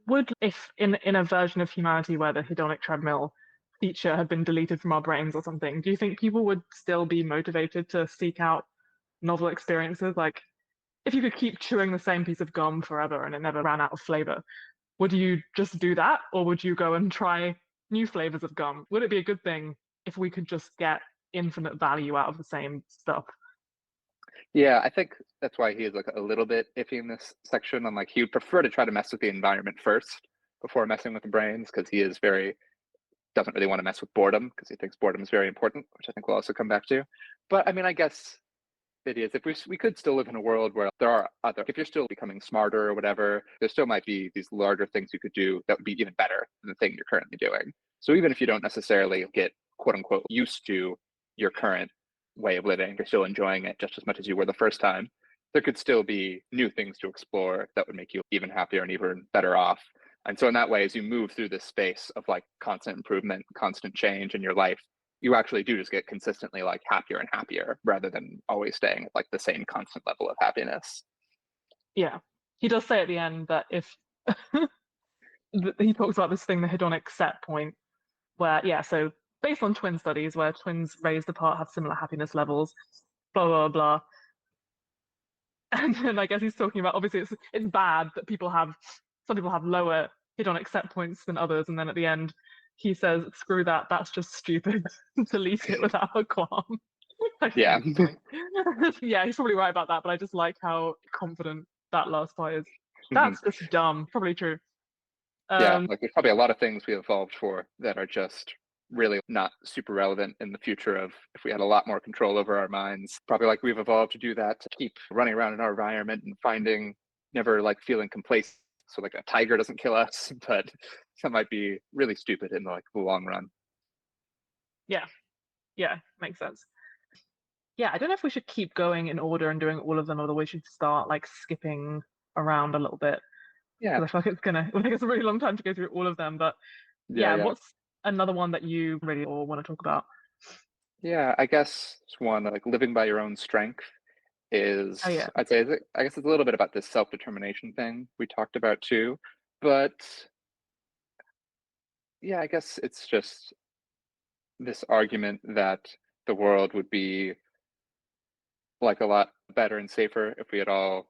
A: Would, if in a version of humanity where the hedonic treadmill feature had been deleted from our brains or something, do you think people would still be motivated to seek out novel experiences? Like, if you could keep chewing the same piece of gum forever and it never ran out of flavor, would you just do that? Or would you go and try new flavors of gum? Would it be a good thing if we could just get infinite value out of the same stuff?
B: Yeah, I think that's why he is like a little bit iffy in this section. I'm like, he would prefer to try to mess with the environment first before messing with the brains, because he is doesn't really want to mess with boredom because he thinks boredom is very important, which I think we'll also come back to. But I mean, I guess it is, if we could still live in a world where there are if you're still becoming smarter or whatever, there still might be these larger things you could do that would be even better than the thing you're currently doing. So even if you don't necessarily get quote unquote used to your current way of living, you're still enjoying it just as much as you were the first time, there could still be new things to explore that would make you even happier and even better off. And so in that way, as you move through this space of like constant improvement, constant change in your life, you actually do just get consistently like happier and happier rather than always staying at like the same constant level of happiness.
A: Yeah. He does say at the end that if he talks about this thing, the hedonic set point, where, yeah, so based on twin studies where twins raised apart have similar happiness levels, blah, blah, blah. And then I guess he's talking about, obviously, it's bad that some people have lower hedonic set points than others. And then at the end, he says, screw that, that's just stupid. Delete it without a qualm.
B: Yeah.
A: Yeah, he's probably right about that, but I just like how confident that last part is. That's just dumb. Probably true.
B: Yeah, like there's probably a lot of things we evolved for that are just really not super relevant in the future of if we had a lot more control over our minds. Probably like we've evolved to do that, to keep running around in our environment and finding, never like feeling complacent. So like a tiger doesn't kill us, but that might be really stupid in like the long run.
A: Yeah, makes sense. Yeah, I don't know if we should keep going in order and doing all of them, or we should start like skipping around a little bit,
B: Yeah,
A: because I feel like it's gonna take us a really long time to go through all of them. But yeah,
B: yeah.
A: what's another one that you really all want to talk about?
B: Yeah, I guess it's one like living by your own strength
A: Oh
B: is,
A: yeah.
B: I'd say, I guess it's a little bit about this self-determination thing we talked about too. But yeah, I guess it's just this argument that the world would be like a lot better and safer if we had all,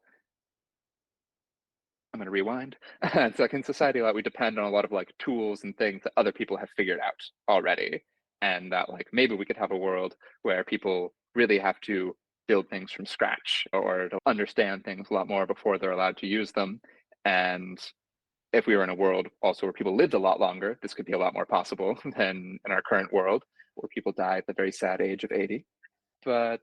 B: I'm going to rewind. It's like in society, like we depend on a lot of like tools and things that other people have figured out already. And that like maybe we could have a world where people really have to build things from scratch or to understand things a lot more before they're allowed to use them. And if we were in a world also where people lived a lot longer, this could be a lot more possible than in our current world where people die at the very sad age of 80. But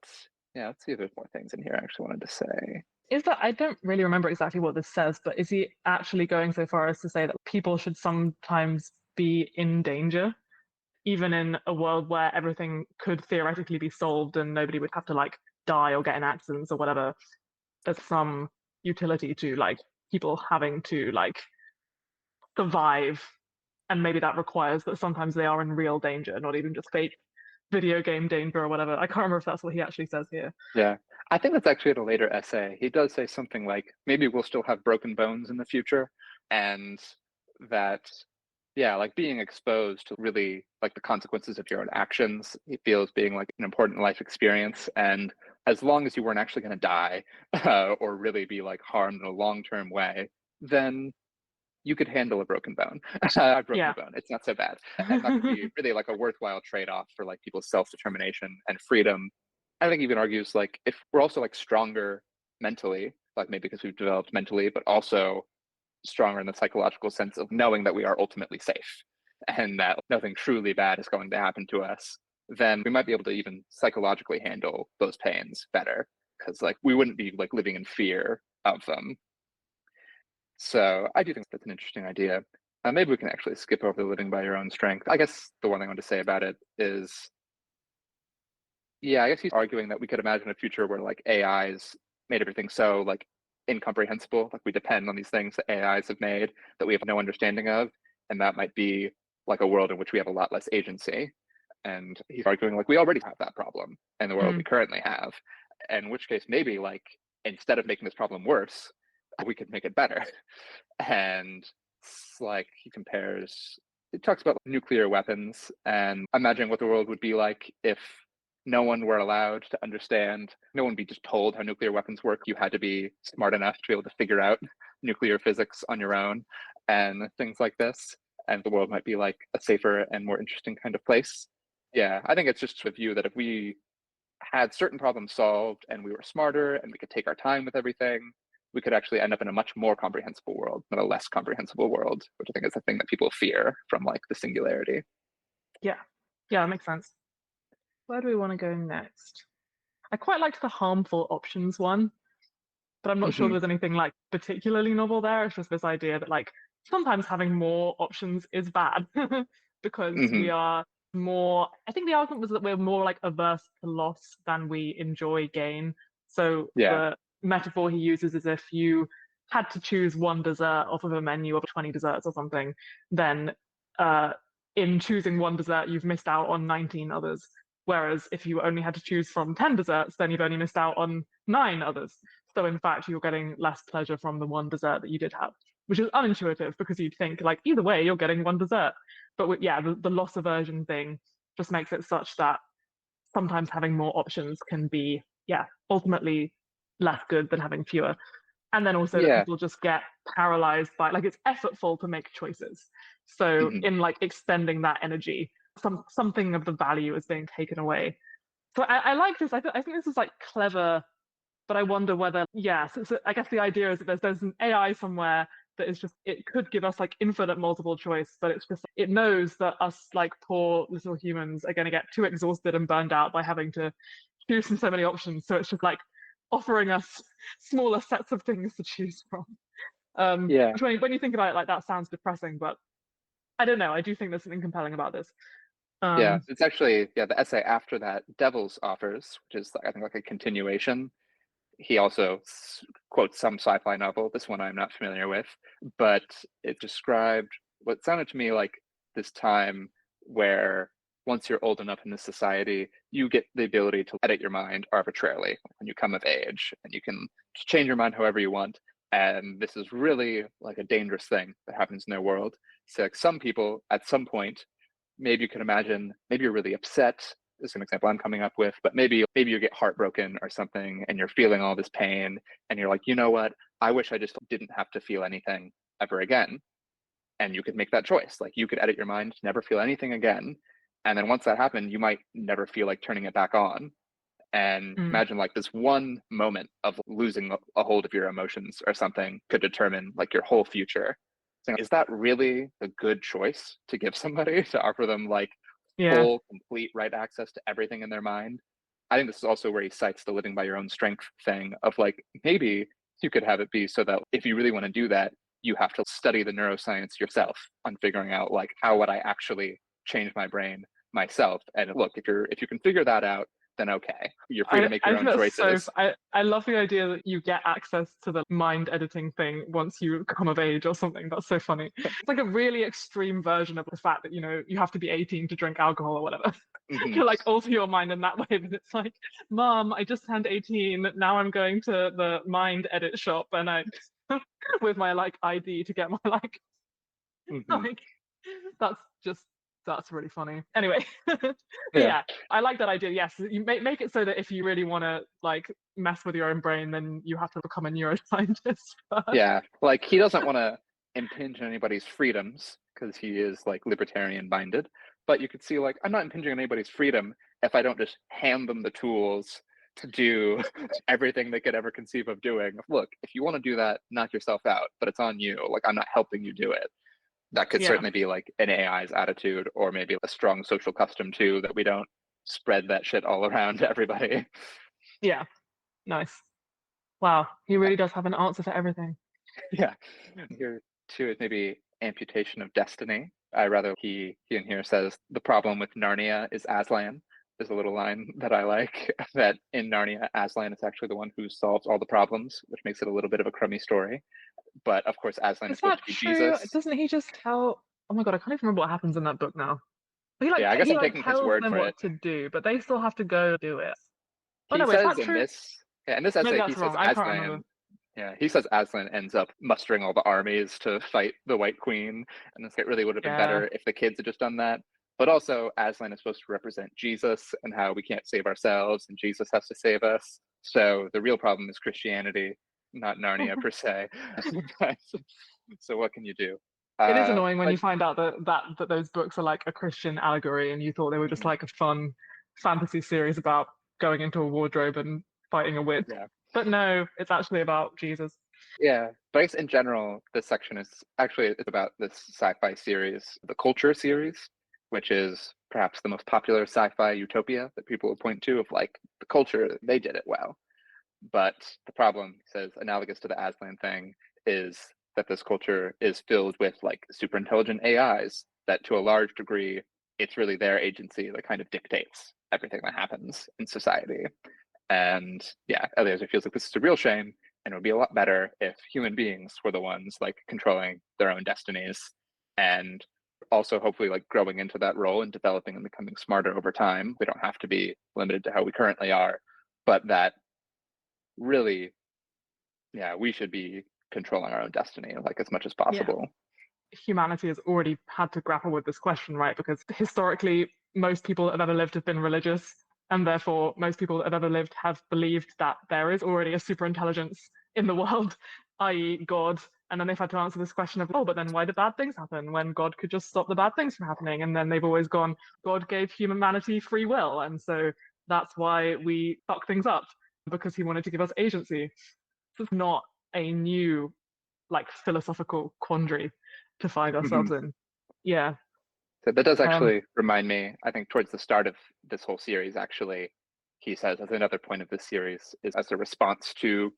B: yeah, let's see if there's more things in here I actually wanted to say.
A: Is that, I don't really remember exactly what this says, but is he actually going so far as to say that people should sometimes be in danger, even in a world where everything could theoretically be solved and nobody would have to like die or get in accidents or whatever? There's some utility to like people having to like survive, and maybe that requires that sometimes they are in real danger, not even just fake video game danger or whatever. I can't remember if that's what he actually says here.
B: Yeah, I think that's actually in a later essay. He does say something like maybe we'll still have broken bones in the future, and that, yeah, like being exposed to really like the consequences of your own actions, he feels being like an important life experience. And as long as you weren't actually going to die or really be like harmed in a long-term way, then you could handle a broken bone. A broken
A: Yeah.
B: bone. It's not so bad. And that could be really like a worthwhile trade-off for like people's self-determination and freedom. I think even argues like if we're also like stronger mentally, like maybe because we've developed mentally, but also stronger in the psychological sense of knowing that we are ultimately safe and that nothing truly bad is going to happen to us, then we might be able to even psychologically handle those pains better because like we wouldn't be like living in fear of them. So I do think that's an interesting idea. Maybe we can actually skip over the living by your own strength. I guess the one thing I want to say about it is, yeah, I guess he's arguing that we could imagine a future where like AIs made everything so like incomprehensible, like we depend on these things that AIs have made that we have no understanding of, and that might be like a world in which we have a lot less agency. And he's arguing like we already have that problem in the world we currently have, in which case maybe like instead of making this problem worse, we could make it better. And it's like he talks about nuclear weapons and imagining what the world would be like if no one were allowed to understand, no one would be just told how nuclear weapons work. You had to be smart enough to be able to figure out nuclear physics on your own and things like this. And the world might be like a safer and more interesting kind of place. Yeah, I think it's just a view that if we had certain problems solved and we were smarter and we could take our time with everything, we could actually end up in a much more comprehensible world, not a less comprehensible world, which I think is the thing that people fear from like the singularity.
A: Yeah. Yeah, that makes sense. Where do we want to go next? I quite liked the harmful options one, but I'm not sure there's anything like particularly novel there. It's just this idea that like sometimes having more options is bad because we are more, I think the argument was that we're more like averse to loss than we enjoy gain. So
B: Yeah.
A: metaphor he uses is if you had to choose one dessert off of a menu of 20 desserts or something, then in choosing one dessert, you've missed out on 19 others. Whereas if you only had to choose from 10 desserts, then you've only missed out on 9 others. So in fact, you're getting less pleasure from the one dessert that you did have, which is unintuitive because you'd think like either way, you're getting one dessert. But yeah, the loss aversion thing just makes it such that sometimes having more options can be, yeah, ultimately less good than having fewer. And then also that
B: Yeah.
A: people just get paralyzed by, like, it's effortful to make choices. So
B: Mhm.
A: in like extending that energy, something of the value is being taken away. So I like this. I think this is like clever, but I wonder whether, yeah. So I guess the idea is that there's an AI somewhere that is just, it could give us like infinite multiple choice, but it's just, it knows that us like poor little humans are going to get too exhausted and burned out by having to choose from so many options. So it's just like offering us smaller sets of things to choose from.
B: Yeah.
A: Which when you think about it like that sounds depressing, but I don't know. I do think there's something compelling about this.
B: Yeah.
A: Um,
B: It's actually, yeah, the essay after that, Devil's Offers, which is I think like a continuation. He also quotes some sci-fi novel. This one I'm not familiar with, but it described what sounded to me like this time where once you're old enough in this society, you get the ability to edit your mind arbitrarily when you come of age, and you can change your mind however you want. And this is really like a dangerous thing that happens in their world. So like some people at some point, maybe you can imagine, maybe you're really upset, is an example I'm coming up with, but maybe you get heartbroken or something and you're feeling all this pain and you're like, you know what? I wish I just didn't have to feel anything ever again. And you could make that choice. Like you could edit your mind, never feel anything again. And then once that happened, you might never feel like turning it back on. And
A: mm.
B: imagine like this one moment of losing a hold of your emotions or something could determine like your whole future. So is that really a good choice to give somebody, to offer them like
A: Yeah.
B: full, complete right access to everything in their mind? I think this is also where he cites the living by your own strength thing of like, maybe you could have it be so that if you really want to do that, you have to study the neuroscience yourself on figuring out like, how would I actually change my brain myself? And look, if you can figure that out, then okay, you're free to make
A: I
B: your
A: think
B: own
A: that's so.
B: choices.
A: I love the idea that you get access to the mind editing thing once you come of age or something. That's so funny. It's like a really extreme version of the fact that you have to be 18 to drink alcohol or whatever.
B: Mhm.
A: To like alter your mind in that way. But it's like, Mom, I just turned 18. Now I'm going to the mind edit shop and I with my like ID to get my like
B: Mhm.
A: like that's just that's really funny. Anyway, but
B: Yeah.
A: yeah, I like that idea. Yes, you make it so that if you really want to like mess with your own brain, then you have to become a neuroscientist first.
B: Yeah. Like he doesn't want to impinge on anybody's freedoms because he is like libertarian minded. But you could see like I'm not impinging on anybody's freedom if I don't just hand them the tools to do everything they could ever conceive of doing. Look, if you want to do that, knock yourself out, but it's on you. Like I'm not helping you do it. That could
A: Yeah,
B: certainly be like an AI's attitude, or maybe a strong social custom too, that we don't spread that shit all around to everybody.
A: yeah, nice. Wow, he really does have an answer for everything.
B: Yeah. Here too is maybe amputation of destiny. I rather he in here says the problem with Narnia is Aslan. There's a little line that I like that in Narnia, Aslan is actually the one who solves all the problems, which makes it a little bit of a crummy story. But of course, Aslan is
A: Is
B: supposed
A: that
B: to be
A: true?
B: Jesus.
A: Doesn't he just tell? Oh my god, I can't even remember what happens in that book now.
B: Yeah, I guess
A: He
B: I'm
A: like
B: taking his
A: tells
B: word
A: them
B: for
A: what
B: it.
A: to do, but they still have to go do it. Oh
B: He
A: no, wait, is
B: says
A: that
B: in
A: true?
B: this, yeah, in this
A: Maybe
B: essay, he
A: that's
B: says
A: wrong. I can't remember.
B: Aslan. Yeah, he says Aslan ends up mustering all the armies to fight the White Queen, and this really would have been
A: Yeah.
B: better if the kids had just done that. But also, Aslan is supposed to represent Jesus and how we can't save ourselves, and Jesus has to save us. So the real problem is Christianity, not Narnia per se. So what can you do?
A: It is annoying when
B: But
A: you find out that those books are like a Christian allegory and you thought they were just
B: mhm,
A: like a fun fantasy series about going into a wardrobe and fighting a witch.
B: yeah,
A: But no, it's actually about Jesus.
B: yeah. But I guess in general, this section is actually it's about this sci-fi series, the Culture series, which is perhaps the most popular sci-fi utopia that people will point to of like the culture, they did it well. But the problem, he says, analogous to the Aslan thing, is that this culture is filled with like super intelligent AIs that to a large degree, it's really their agency that kind of dictates everything that happens in society. And yeah, Eliezer feels like this is a real shame, and it would be a lot better if human beings were the ones like controlling their own destinies, and also hopefully like growing into that role and developing and becoming smarter over time. We don't have to be limited to how we currently are, but that really, yeah, we should be controlling our own destiny like as much as possible.
A: Humanity has already had to grapple with this question, right? Because historically, most people that have ever lived have been religious, and therefore, most people that have ever lived have believed that there is already a super intelligence in the world, i.e., God. And then they've had to answer this question of, oh, but then why did bad things happen when God could just stop the bad things from happening? And then they've always gone, God gave humanity free will. And so that's why we fuck things up, because he wanted to give us agency. This is not a new, like, philosophical quandary to find ourselves in. Yeah.
B: So that does actually remind me, I think towards the start of this whole series, actually, he says as another point of this series is as a response to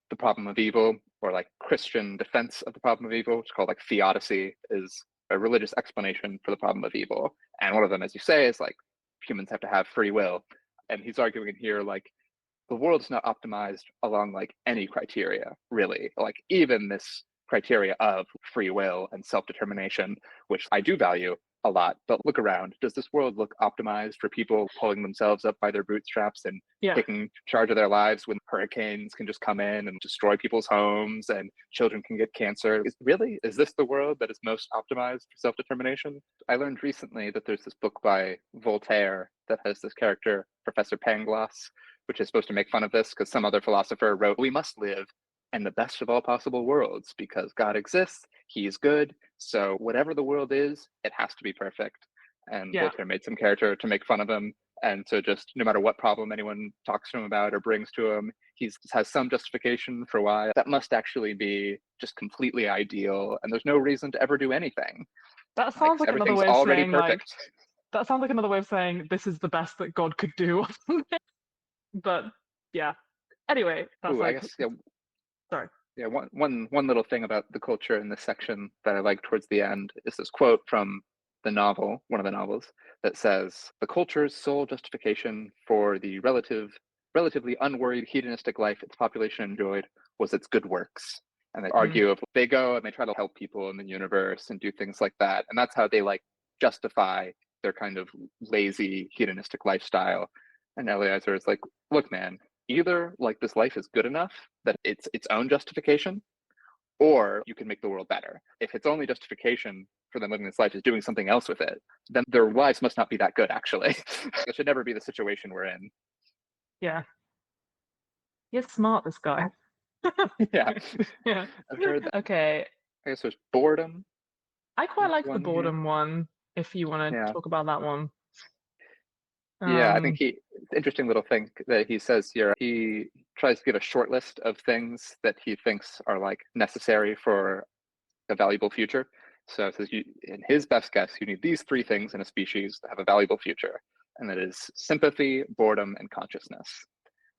B: the problem of evil, or like Christian defense of the problem of evil, which is called like theodicy, is a religious explanation for the problem of evil. And one of them, as you say, is like humans have to have free will. And he's arguing here like the world's not optimized along like any criteria, really. Like even this criteria of free will and self-determination, which I do value a lot, but look around. Does this world look optimized for people pulling themselves up by their bootstraps and taking charge of their lives when hurricanes can just come in and destroy people's homes and children can get cancer? Is this the world that is most optimized for self-determination? I learned recently that there's this book by Voltaire that has this character, Professor Pangloss, which is supposed to make fun of this because some other philosopher wrote, we must live in the best of all possible worlds because God exists, he's good, so whatever the world is, it has to be perfect. And Voltaire made some character to make fun of him, and so just no matter what problem anyone talks to him about or brings to him, he has some justification for why that must actually be just completely ideal, and there's no reason to ever do anything.
A: That sounds like another way of saying
B: perfect.
A: That sounds like another way of saying this is the best that God could do. But yeah. Anyway, that's
B: I guess,
A: sorry.
B: Yeah, one little thing about the culture in this section that I like towards the end is this quote from the novel, one of the novels, that says, the culture's sole justification for the relatively unworried hedonistic life its population enjoyed was its good works. And they argue if they go and they try to help people in the universe and do things like that. And that's how they like justify their kind of lazy hedonistic lifestyle. And Eliezer is like, look, man, either like this life is good enough that it's its own justification, or you can make the world better. If its only justification for them living this life is doing something else with it, then their lives must not be that good, actually. It should never be the situation we're in.
A: Yeah. He's smart, this guy.
B: Yeah.
A: I've heard that. Okay.
B: I guess there's boredom.
A: I quite like the boredom one, if you want to talk about that one.
B: Yeah, I think interesting little thing that he says here. He tries to give a short list of things that he thinks are like necessary for a valuable future. So it says, in his best guess, you need these three things in a species to have a valuable future, and that is sympathy, boredom, and consciousness.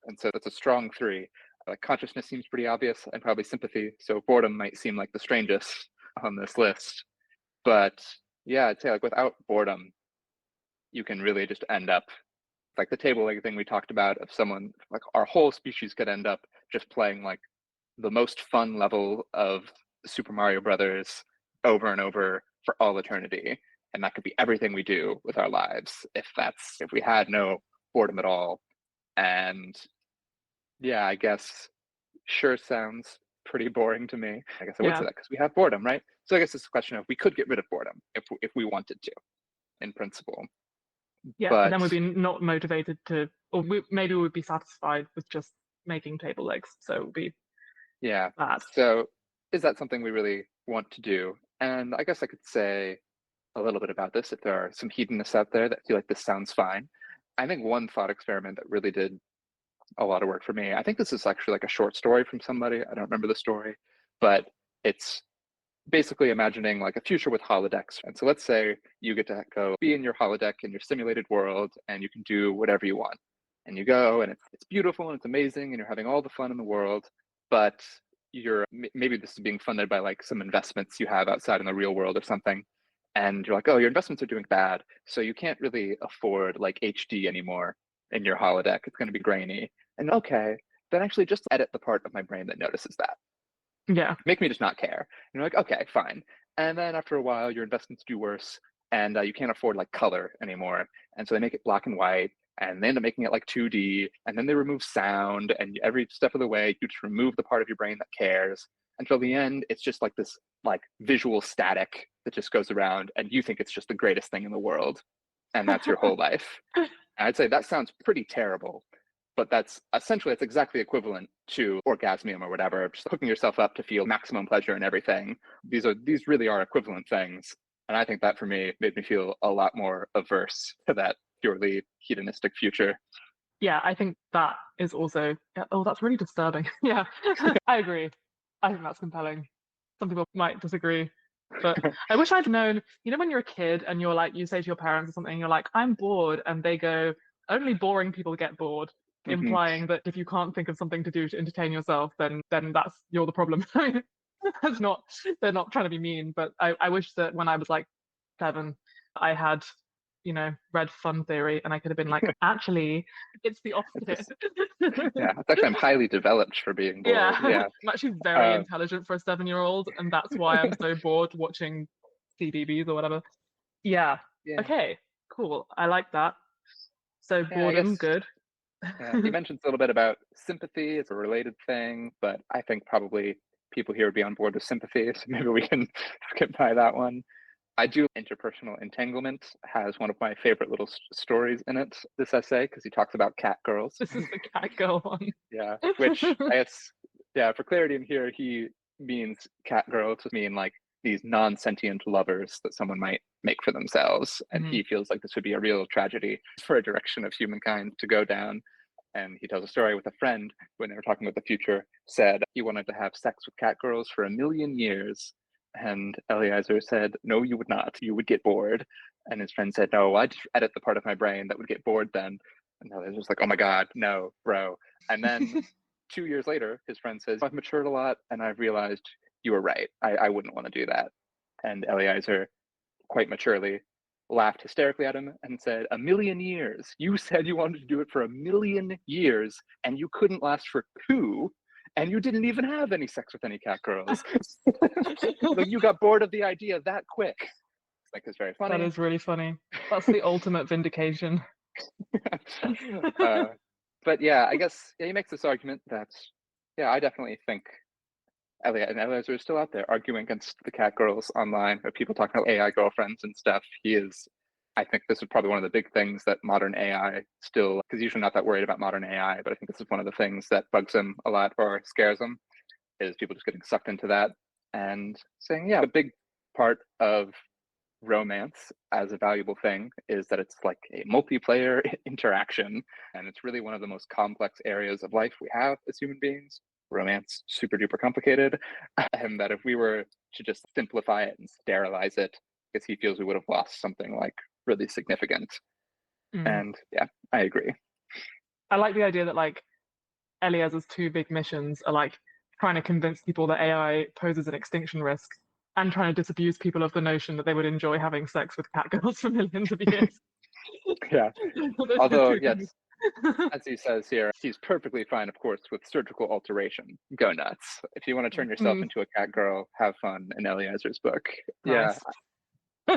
B: And so that's a strong three. Like consciousness seems pretty obvious, and probably sympathy. So boredom might seem like the strangest on this list. But yeah, I'd say like without boredom, you can really just end up like the table leg thing we talked about of someone like our whole species could end up just playing like the most fun level of Super Mario Brothers over and over for all eternity. And that could be everything we do with our lives if we had no boredom at all. And yeah, I guess sure sounds pretty boring to me. I guess I would say that because we have boredom, right? So I guess it's a question of we could get rid of boredom if we wanted to, in principle.
A: Yeah, but then we'd be not motivated to, or maybe we'd be satisfied with just making table legs. So it would be bad.
B: So is that something we really want to do? And I guess I could say a little bit about this if there are some hedonists out there that feel like this sounds fine. I think one thought experiment that really did a lot of work for me, I think this is actually like a short story from somebody. I don't remember the story, but it's basically imagining like a future with holodecks. And so let's say you get to go be in your holodeck in your simulated world and you can do whatever you want. And you go and it's beautiful and it's amazing and you're having all the fun in the world, but maybe this is being funded by like some investments you have outside in the real world or something. And you're like, oh, your investments are doing bad. So you can't really afford like HD anymore in your holodeck. It's going to be grainy. And okay, then actually just edit the part of my brain that notices that.
A: Yeah.
B: Make me just not care. And you're like, okay, fine. And then after a while, your investments do worse, and you can't afford like color anymore. And so they make it black and white, and they end up making it like 2D, and then they remove sound, and every step of the way, you just remove the part of your brain that cares. Until the end, it's just like this like visual static that just goes around, and you think it's just the greatest thing in the world, and that's your whole life. And I'd say that sounds pretty terrible, but that's essentially, it's exactly equivalent to orgasmium or whatever, just hooking yourself up to feel maximum pleasure and everything. These really are equivalent things. And I think that for me made me feel a lot more averse to that purely hedonistic future.
A: Yeah, I think that is also, oh, that's really disturbing. Yeah, I agree. I think that's compelling. Some people might disagree, but I wish I'd known, when you're a kid and you're like, you say to your parents or something, you're like, I'm bored. And they go, only boring people get bored,
B: Mm-hmm.
A: implying that if you can't think of something to do to entertain yourself, then you're the problem. That's not, they're not trying to be mean, but I wish that when I was like 7, I had read Fun Theory, and I could have been like, actually, it's the opposite.
B: Yeah, it's actually, I'm highly developed for being bored. Yeah.
A: I'm actually very intelligent for a 7-year-old, and that's why I'm so bored watching CBeebies or whatever. Yeah. Okay, cool. I like that. So boredom, good.
B: You mentioned a little bit about sympathy. It's a related thing, but I think probably people here would be on board with sympathy, so maybe we can skip by that one. I do. Interpersonal entanglement has one of my favorite little stories in it, this essay, because he talks about cat girls.
A: This is the cat girl one.
B: Yeah, which I guess, for clarity in here, he means cat girls to mean like these non-sentient lovers that someone might make for themselves. And he feels like this would be a real tragedy for a direction of humankind to go down. And he tells a story with a friend when they were talking about the future, said he wanted to have sex with cat girls for 1,000,000 years. And Eliezer said, no, you would not. You would get bored. And his friend said, no, I'd just edit the part of my brain that would get bored then. And Eliezer's just like, oh my God, no, bro. And then 2 years later, his friend says, I've matured a lot and I've realized you were right. I wouldn't want to do that. And Eliezer, quite maturely, laughed hysterically at him and said, 1,000,000 years. You said you wanted to do it for 1,000,000 years and you couldn't last for 2. And you didn't even have any sex with any cat girls. Like, you got bored of the idea that quick. I think it's very funny.
A: That is really funny. That's the ultimate vindication.
B: But yeah, I guess he makes this argument that, I definitely think Elliot and Eliezer is still out there arguing against the cat girls online, or people talking about AI girlfriends and stuff. I think this is probably one of the big things that modern AI still, because usually not that worried about modern AI, but I think this is one of the things that bugs him a lot or scares him, is people just getting sucked into that and saying, a big part of romance as a valuable thing is that it's like a multiplayer interaction, and it's really one of the most complex areas of life we have as human beings. Romance, super duper complicated, and that if we were to just simplify it and sterilize it, because he feels we would have lost something like really significant. And I agree.
A: I like the idea that like Eliezer's 2 big missions are like trying to convince people that AI poses an extinction risk, and trying to disabuse people of the notion that they would enjoy having sex with cat girls for millions of years.
B: Although, yes, as he says here, he's perfectly fine, of course, with surgical alteration. Go nuts. If you want to turn yourself into a cat girl, have fun in Eliezer's book.
A: Nice.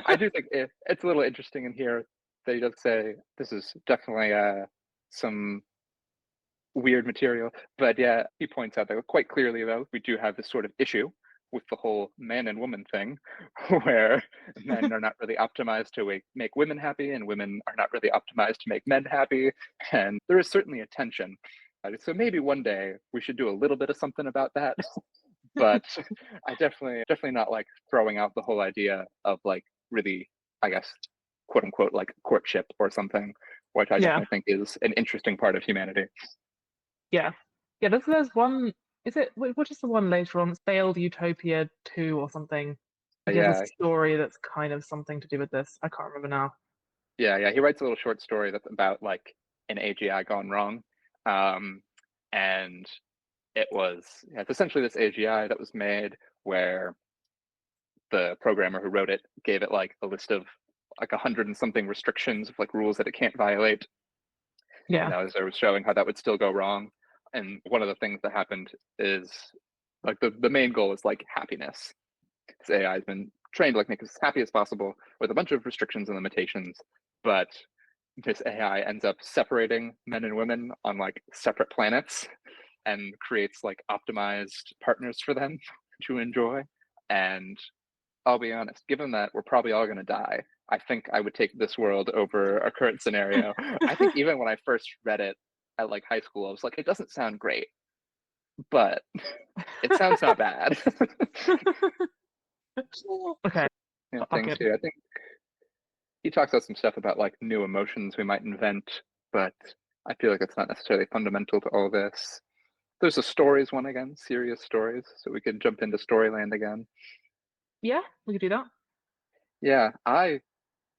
B: I do think it's a little interesting in here that he does say this is definitely some weird material. But he points out that quite clearly, though, we do have this sort of issue with the whole man and woman thing, where men are not really optimized to make women happy, and women are not really optimized to make men happy. And there is certainly a tension. So maybe one day we should do a little bit of something about that. But I definitely not like throwing out the whole idea of like really, I guess, quote unquote, like courtship or something, which I definitely think is an interesting part of humanity.
A: Yeah. There's one. Is it, what is the one later on? Failed Utopia 2 or something? There's a story that's kind of something to do with this. I can't remember now.
B: Yeah. He writes a little short story that's about like an AGI gone wrong. And it's essentially this AGI that was made where the programmer who wrote it gave it like a list of like 100 and something restrictions of like rules that it can't violate.
A: Yeah.
B: as I was showing how that would still go wrong. And one of the things that happened is like the main goal is like happiness. This AI has been trained to like make us as happy as possible with a bunch of restrictions and limitations, but this AI ends up separating men and women on like separate planets and creates like optimized partners for them to enjoy. And I'll be honest, given that we're probably all going to die, I think I would take this world over a current scenario. I think even when I first read it at like high school, I was like, it doesn't sound great, but it sounds not bad.
A: Okay.
B: Yeah,
A: Fuck
B: things
A: it.
B: too. I think he talks about some stuff about like new emotions we might invent, but I feel like it's not necessarily fundamental to all this. There's a stories one again, serious stories, so we could jump into Storyland again.
A: Yeah, we could do that.
B: Yeah, I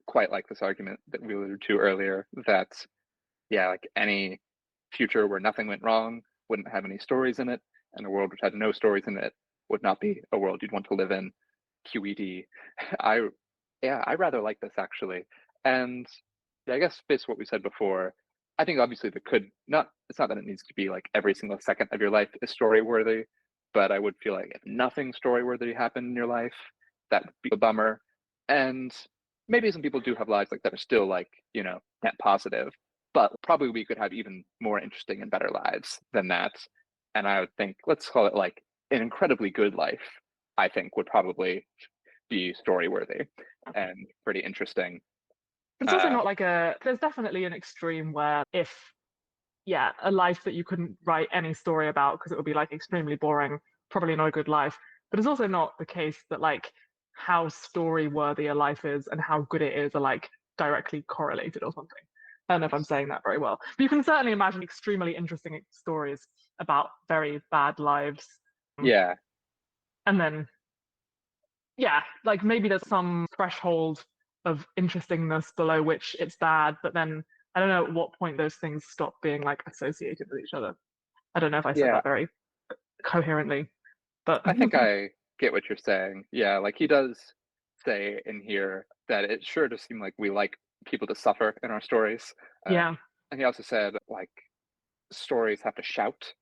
B: quite like this argument that we alluded to earlier that, yeah, like any future where nothing went wrong wouldn't have any stories in it, and a world which had no stories in it would not be a world you'd want to live in. QED. I, yeah, I rather like this actually. And yeah, I guess based on what we said before, I think obviously there could not, it's not that it needs to be like every single second of your life is story worthy, but I would feel like if nothing story worthy happened in your life, that would be a bummer. And maybe some people do have lives like that are still like, net positive, but probably we could have even more interesting and better lives than that. And I would think, let's call it like an incredibly good life, I think would probably be story worthy and pretty interesting.
A: But it's also
B: Uh,
A: not like there's definitely an extreme where if, yeah, a life that you couldn't write any story about because it would be like extremely boring, probably not a good life. But it's also not the case that like how story worthy a life is and how good it is are like directly correlated or something. I don't know if I'm saying that very well. But you can certainly imagine extremely interesting stories about very bad lives.
B: yeah,
A: And then, yeah, like maybe there's some threshold of interestingness below which it's bad, but then I don't know at what point those things stop being like associated with each other. I don't know if I said
B: yeah.
A: that very coherently, but
B: I think I get what you're saying. Yeah, like he does say in here that it sure does seem like we like people to suffer in our stories. Uh,
A: yeah,
B: and he also said like stories have to shout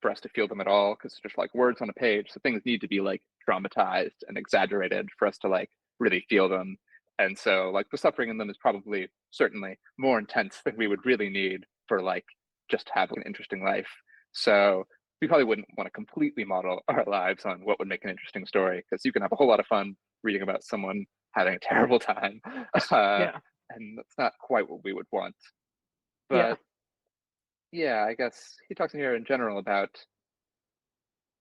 B: for us to feel them at all because it's just like words on a page. So things need to be like dramatized and exaggerated for us to like really feel them. And so like the suffering in them is probably certainly more intense than we would really need for like just having an interesting life. So we probably wouldn't want to completely model our lives on what would make an interesting story because you can have a whole lot of fun reading about someone having a terrible time. Uh,
A: yeah,
B: and that's not quite what we would want.
A: yeah.
B: But yeah, I guess he talks in here in general about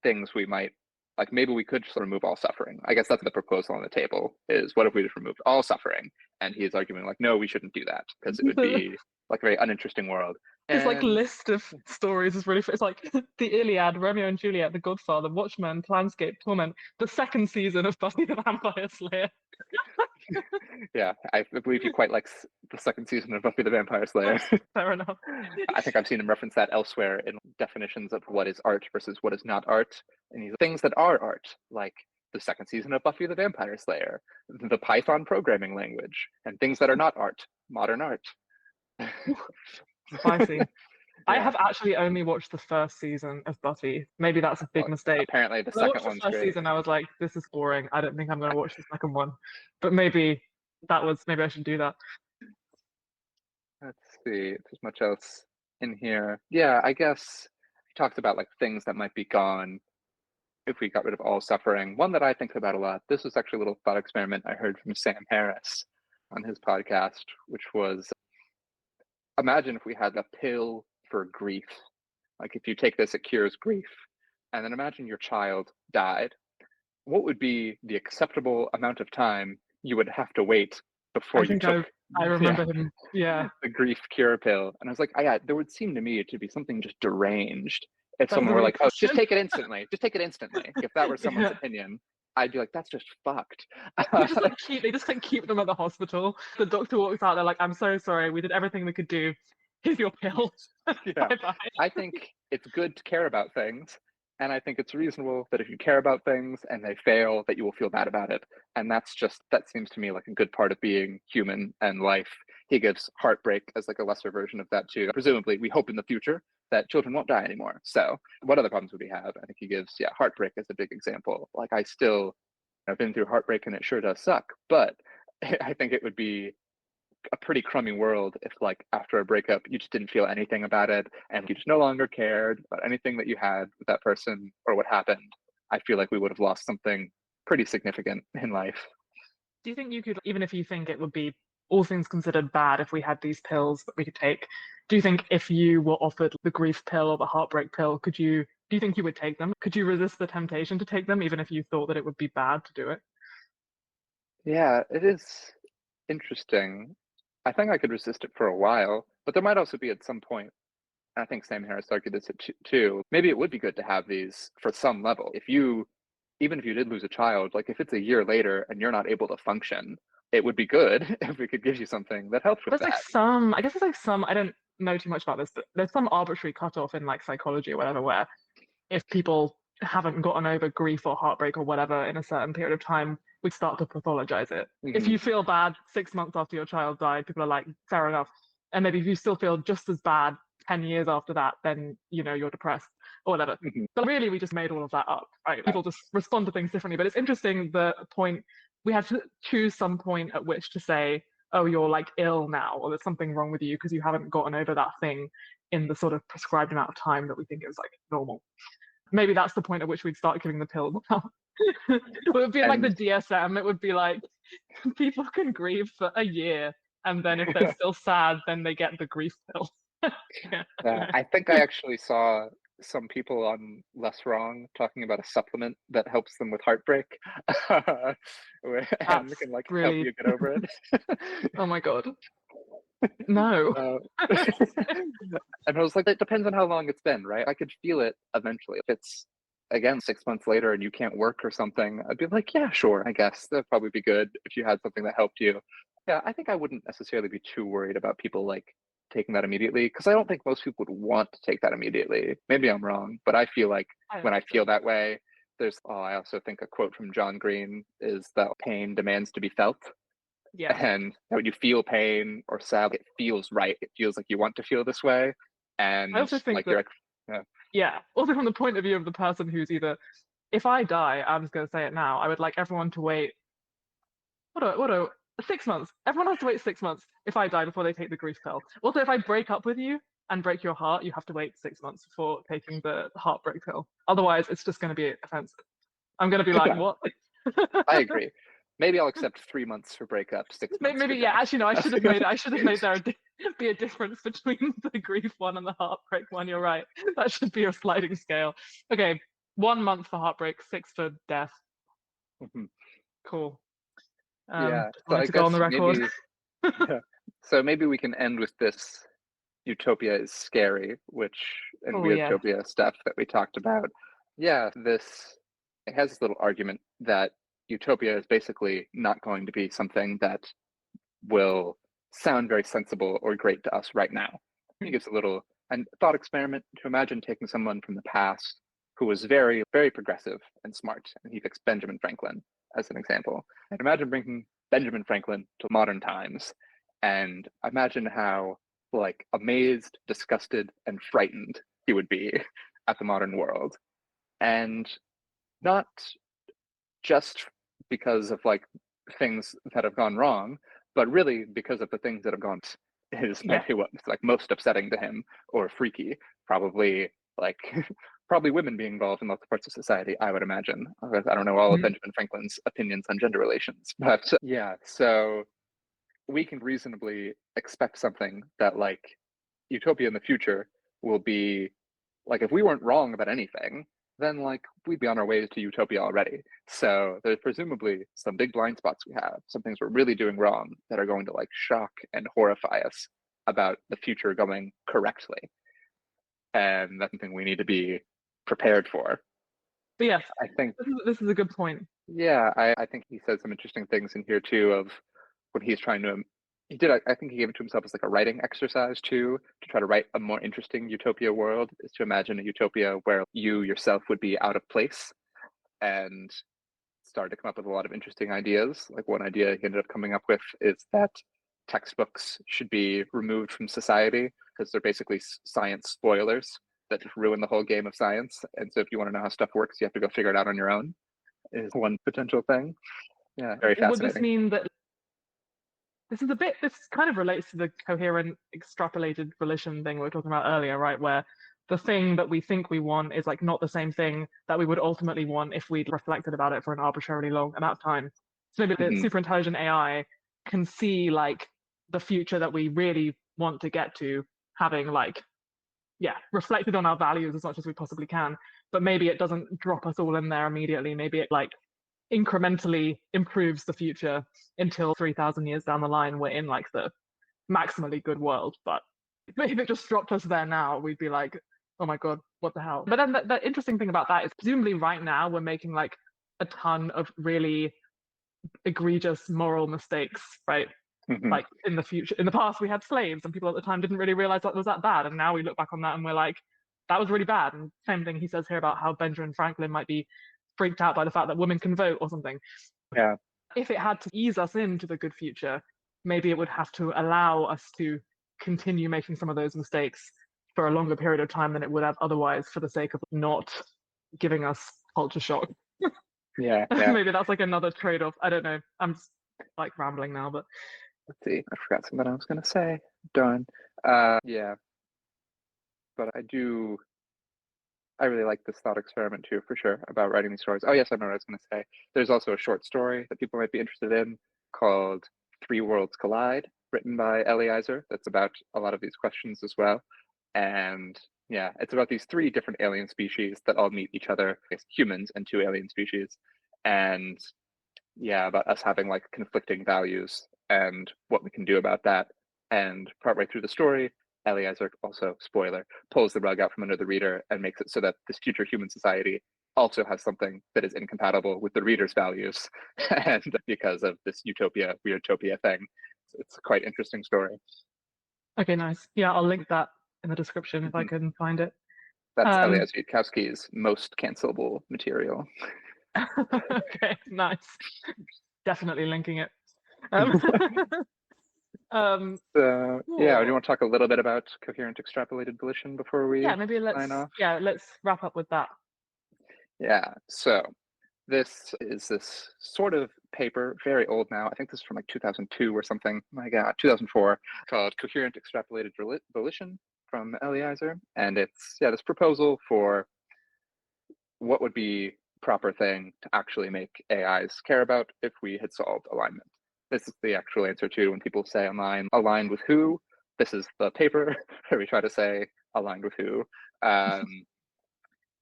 B: things we might like maybe we could just remove all suffering. I guess that's the proposal on the table is what if we just removed all suffering? And he's arguing like, no, we shouldn't do that because it would be like a very uninteresting world.
A: His like
B: And
A: list of stories is really it's like the Iliad, Romeo and Juliet, The Godfather, Watchmen, Planscape, Torment, the second season of Buffy the Vampire Slayer.
B: yeah, I believe he quite likes the second season of Buffy the Vampire Slayer.
A: Fair enough.
B: I think I've seen him reference that elsewhere in definitions of what is art versus what is not art. And he's things that are art, like the second season of Buffy the Vampire Slayer, the Python programming language, and things that are not art, modern art.
A: Spicy. I
B: Yeah.
A: have actually only watched the first season of Buffy. Maybe that's a big
B: Well,
A: mistake.
B: apparently the
A: When I
B: second
A: watched the
B: one's
A: first
B: great.
A: season, I was like, this is boring. I don't think I'm going to watch the second one. But maybe I should do that.
B: Let's see if there's much else in here. Yeah, I guess he talked about like things that might be gone if we got rid of all suffering. One that I think about a lot. This was actually a little thought experiment I heard from Sam Harris on his podcast, which was imagine if we had a pill for grief. Like if you take this, it cures grief. And then imagine your child died. What would be the acceptable amount of time you would have to wait before
A: I
B: you
A: think
B: took
A: I
B: yeah,
A: remember him. Yeah.
B: the grief cure pill? And I was like, yeah, there would seem to me to be something just deranged if
A: That was
B: someone
A: a
B: were
A: really
B: like, oh, just
A: question.
B: take it instantly. Just take it instantly. If that were someone's
A: Yeah.
B: opinion, I'd be like, that's just fucked.
A: They just like keep them at the hospital. The doctor walks out, they're like, I'm so sorry, we did everything we could do. Here's your pill.
B: Yeah,
A: Bye bye.
B: I think it's good to care about things. And I think it's reasonable that if you care about things and they fail, that you will feel bad about it. And that seems to me like a good part of being human and life he gives heartbreak as like a lesser version of that too. Presumably, we hope in the future that children won't die anymore. So, what other problems would we have? I think he gives, yeah, heartbreak as a big example. Like, I've been through heartbreak and it sure does suck, but I think it would be a pretty crummy world if, like, after a breakup, you just didn't feel anything about it and you just no longer cared about anything that you had with that person or what happened. I feel like we would have lost something pretty significant in life.
A: Do you think you could, even if you think it would be all things considered bad if we had these pills that we could take, do you think if you were offered the grief pill or the heartbreak pill, do you think you would take them? Could you resist the temptation to take them, even if you thought that it would be bad to do it?
B: Yeah, it is interesting. I think I could resist it for a while, but there might also be at some point, and I think Sam Harris argued this too, maybe it would be good to have these for some level. Even if you did lose a child, like if it's a year later and you're not able to function, it would be good if we could give you something that helps with
A: There's like
B: that.
A: some, I guess there's like some, I don't know too much about this, but there's some arbitrary cutoff in like psychology or whatever, where if people haven't gotten over grief or heartbreak or whatever in a certain period of time, we start to pathologize it. If
B: Hmm.
A: you feel bad 6 months after your child died, people are like, fair enough. And maybe if you still feel just as bad 10 years after that, then you're depressed or whatever.
B: Hmm.
A: But really, we just made all of that up, right? People just respond to things differently. But it's interesting the point we had to choose some point at which to say, oh, you're like ill now, or there's something wrong with you because you haven't gotten over that thing in the sort of prescribed amount of time that we think is like normal. Maybe that's the point at which we'd start giving the pill. It would be like the
B: And
A: DSM. It would be like people can grieve for a year, and then if they're still sad, then they get the grief pill. Yeah.
B: I think I actually saw some people on Less Wrong talking about a supplement that helps them with heartbreak, and
A: That's
B: can like help
A: really,
B: you get over it.
A: oh my God. No.
B: Uh, and I was like, it depends on how long it's been, right? I could feel it eventually. If it's again 6 months later and you can't work or something, I'd be like, yeah, sure, I guess that'd probably be good if you had something that helped you. Yeah, I think I wouldn't necessarily be too worried about people like taking that immediately because I don't think most people would want to take that immediately. Maybe I'm wrong, but I feel like
A: I don't
B: when I
A: think so.
B: feel that way, I also think a quote from John Green is that pain demands to be felt.
A: Yeah.
B: And when you feel pain or sad, it feels right. It feels like you want to feel this way.
A: I
B: And
A: also think
B: like
A: that,
B: yeah.
A: yeah, also from the point of view of the person who's either, if I die, I'm just going to say it now, I would like everyone to wait, what do, 6 months. Everyone has to wait 6 months if I die before they take the grief pill. Also, if I break up with you and break your heart, you have to wait 6 months before taking the heartbreak pill. Otherwise, it's just going to be offensive. I'm going to be like, what?
B: I agree. Maybe I'll accept 3 months for breakup, 6 months for
A: Maybe, yeah,
B: death.
A: actually, no, I should have made there be a difference between the grief one and the heartbreak one. You're right. That should be a sliding scale. Okay, 1 month for heartbreak, 6 for death.
B: Mhm.
A: Cool.
B: Yeah.
A: Just
B: So
A: wanted
B: I
A: to go on
B: guess
A: the record.
B: maybe so maybe we can end with this utopia is scary, which and
A: Oh yeah.
B: weirdtopia stuff that we talked about. Yeah, this it has this little argument that utopia is basically not going to be something that will sound very sensible or great to us right now. He gives a little and thought experiment to imagine taking someone from the past who was very, very progressive and smart, and he picks Benjamin Franklin as an example. And imagine bringing Benjamin Franklin to modern times, and imagine how like amazed, disgusted, and frightened he would be at the modern world, and not just because of like things that have gone wrong, but really because of the things that have gone is
A: Yeah.
B: maybe what's like most upsetting to him or freaky. Probably like probably women being involved in lots of parts of society, I would imagine. I don't know all of
A: Mhm.
B: Benjamin Franklin's opinions on gender relations, but yeah, so we can reasonably expect something that like utopia in the future will be like if we weren't wrong about anything, then like we'd be on our way to utopia already. So there's presumably some big blind spots we have, some things we're really doing wrong that are going to like shock and horrify us about the future going correctly. And that's something we need to be prepared for.
A: But yes,
B: I think,
A: this is a good point.
B: yeah, I think he said some interesting things in here too of when he's trying to he did I think he gave it to himself as like a writing exercise too to try to write a more interesting utopia world is to imagine a utopia where you yourself would be out of place and started to come up with a lot of interesting ideas. Like one idea he ended up coming up with is that textbooks should be removed from society because they're basically science spoilers that just ruin the whole game of science. And so if you want to know how stuff works, you have to go figure it out on your own, is one potential thing. Yeah, very
A: Would this
B: fascinating.
A: mean that this kind of relates to the coherent extrapolated volition thing we were talking about earlier, right? Where the thing that we think we want is like not the same thing that we would ultimately want if we'd reflected about it for an arbitrarily long amount of time. So maybe the super intelligent AI can see like the future that we really want to get to, having like, yeah, reflected on our values as much as we possibly can. But maybe it doesn't drop us all in there immediately. Maybe it like incrementally improves the future until 3,000 years down the line we're in like the maximally good world. But if it just dropped us there now, we'd be like, oh my god, what the hell. But then the interesting thing about that is presumably right now we're making like a ton of really egregious moral mistakes, right? Like in the future, in the past we had slaves and people at the time didn't really realize that was that bad, and now we look back on that and we're like, that was really bad. And same thing he says here about how Benjamin Franklin might be freaked out by the fact that women can vote or something.
B: Yeah.
A: If it had to ease us into the good future, maybe it would have to allow us to continue making some of those mistakes for a longer period of time than it would have otherwise, for the sake of not giving us culture shock.
B: Yeah.
A: Maybe that's like another trade-off. I don't know. I'm just like rambling now, but
B: let's see. I forgot something I was going to say. Darn. Yeah. But I really like this thought experiment too, for sure, about writing these stories. Oh, yes, I know what I was going to say. There's also a short story that people might be interested in called Three Worlds Collide, written by Eliezer. That's about a lot of these questions as well. And yeah, it's about these three different alien species that all meet each other, humans and two alien species. And yeah, about us having like conflicting values and what we can do about that. And partway through the story, Eliezer, also spoiler, pulls the rug out from under the reader and makes it so that this future human society also has something that is incompatible with the reader's values, and because of this utopia, weirdtopia thing. It's a quite interesting story.
A: Okay, nice. Yeah, I'll link that in the description if I can find it.
B: That's Eliezer Yudkowsky's most cancelable material.
A: Okay, nice. Definitely linking it.
B: Yeah, do you want to talk a little bit about coherent extrapolated volition before we
A: maybe
B: sign off?
A: Let's wrap up with that.
B: Yeah, so this is this sort of paper, very old now. I think this is from like 2002 or something. My God, 2004, called Coherent Extrapolated Volition from Eliezer. And it's, this proposal for what would be proper thing to actually make AIs care about if we had solved alignment. This is the actual answer to when people say online, aligned with who. This is the paper where we try to say aligned with who.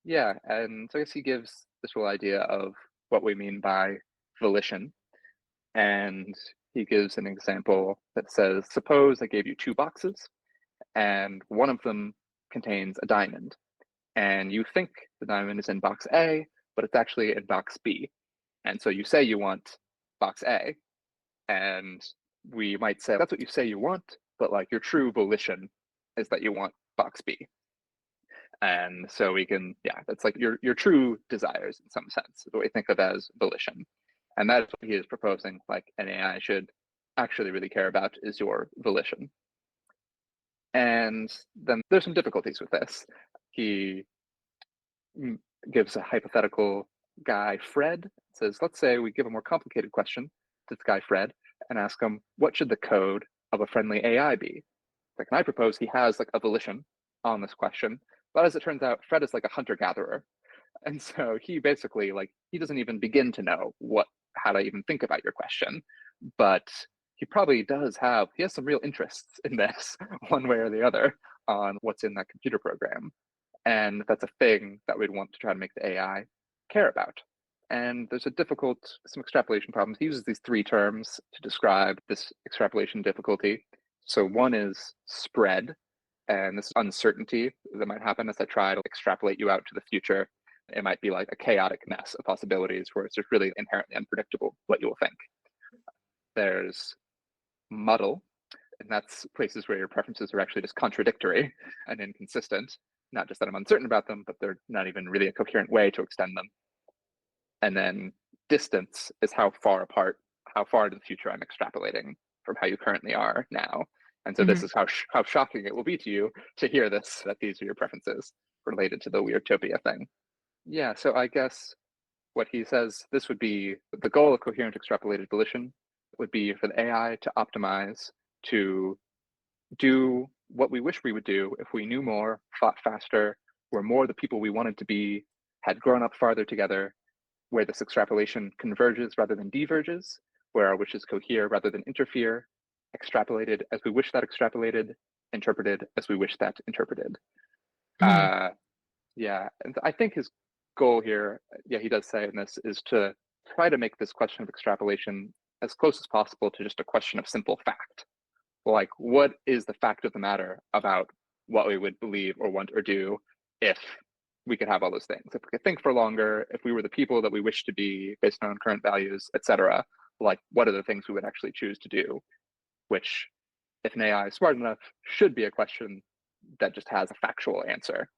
B: Yeah, and so I guess he gives this whole idea of what we mean by volition. And he gives an example that says, suppose I gave you two boxes and one of them contains a diamond. And you think the diamond is in box A, but it's actually in box B. And so you say you want box A, and we might say, that's what you say you want, but like your true volition is that you want box B. And so we can, that's like your true desires in some sense, what we think of as volition. And that is what he is proposing, like an AI should actually really care about is your volition. And then there's some difficulties with this. He gives a hypothetical guy, Fred, says, let's say we give a more complicated question to this guy, Fred, and ask him, what should the code of a friendly AI be? Like, and I propose he has like a volition on this question. But as it turns out, Fred is like a hunter-gatherer. And so he basically, like, he doesn't even begin to know how to even think about your question. But he probably does he has some real interests in this, one way or the other, on what's in that computer program. And that's a thing that we'd want to try to make the AI care about. And there's some extrapolation problems. He uses these three terms to describe this extrapolation difficulty. So one is spread, and this uncertainty that might happen as I try to extrapolate you out to the future. It might be like a chaotic mess of possibilities where it's just really inherently unpredictable what you will think. There's muddle, and that's places where your preferences are actually just contradictory and inconsistent. Not just that I'm uncertain about them, but they're not even really a coherent way to extend them. And then distance is how far into the future I'm extrapolating from how you currently are now. And so
A: Mm-hmm.
B: this is how shocking it will be to you to hear this, that these are your preferences related to the Weirdtopia thing. Yeah, so I guess what he says, this would be the goal of coherent extrapolated volition would be for the AI to optimize to do what we wish we would do if we knew more, fought faster, were more the people we wanted to be, had grown up farther together, where this extrapolation converges rather than diverges, where our wishes cohere rather than interfere, extrapolated as we wish that extrapolated, interpreted as we wish that interpreted.
A: Mm-hmm.
B: Yeah, and I think his goal here, yeah, he does say in this, is to try to make this question of extrapolation as close as possible to just a question of simple fact. Like, what is the fact of the matter about what we would believe or want or do if we could have all those things? If we could think for longer, if we were the people that we wish to be based on current values, etc., like, what are the things we would actually choose to do? Which, if an AI is smart enough, should be a question that just has a factual answer.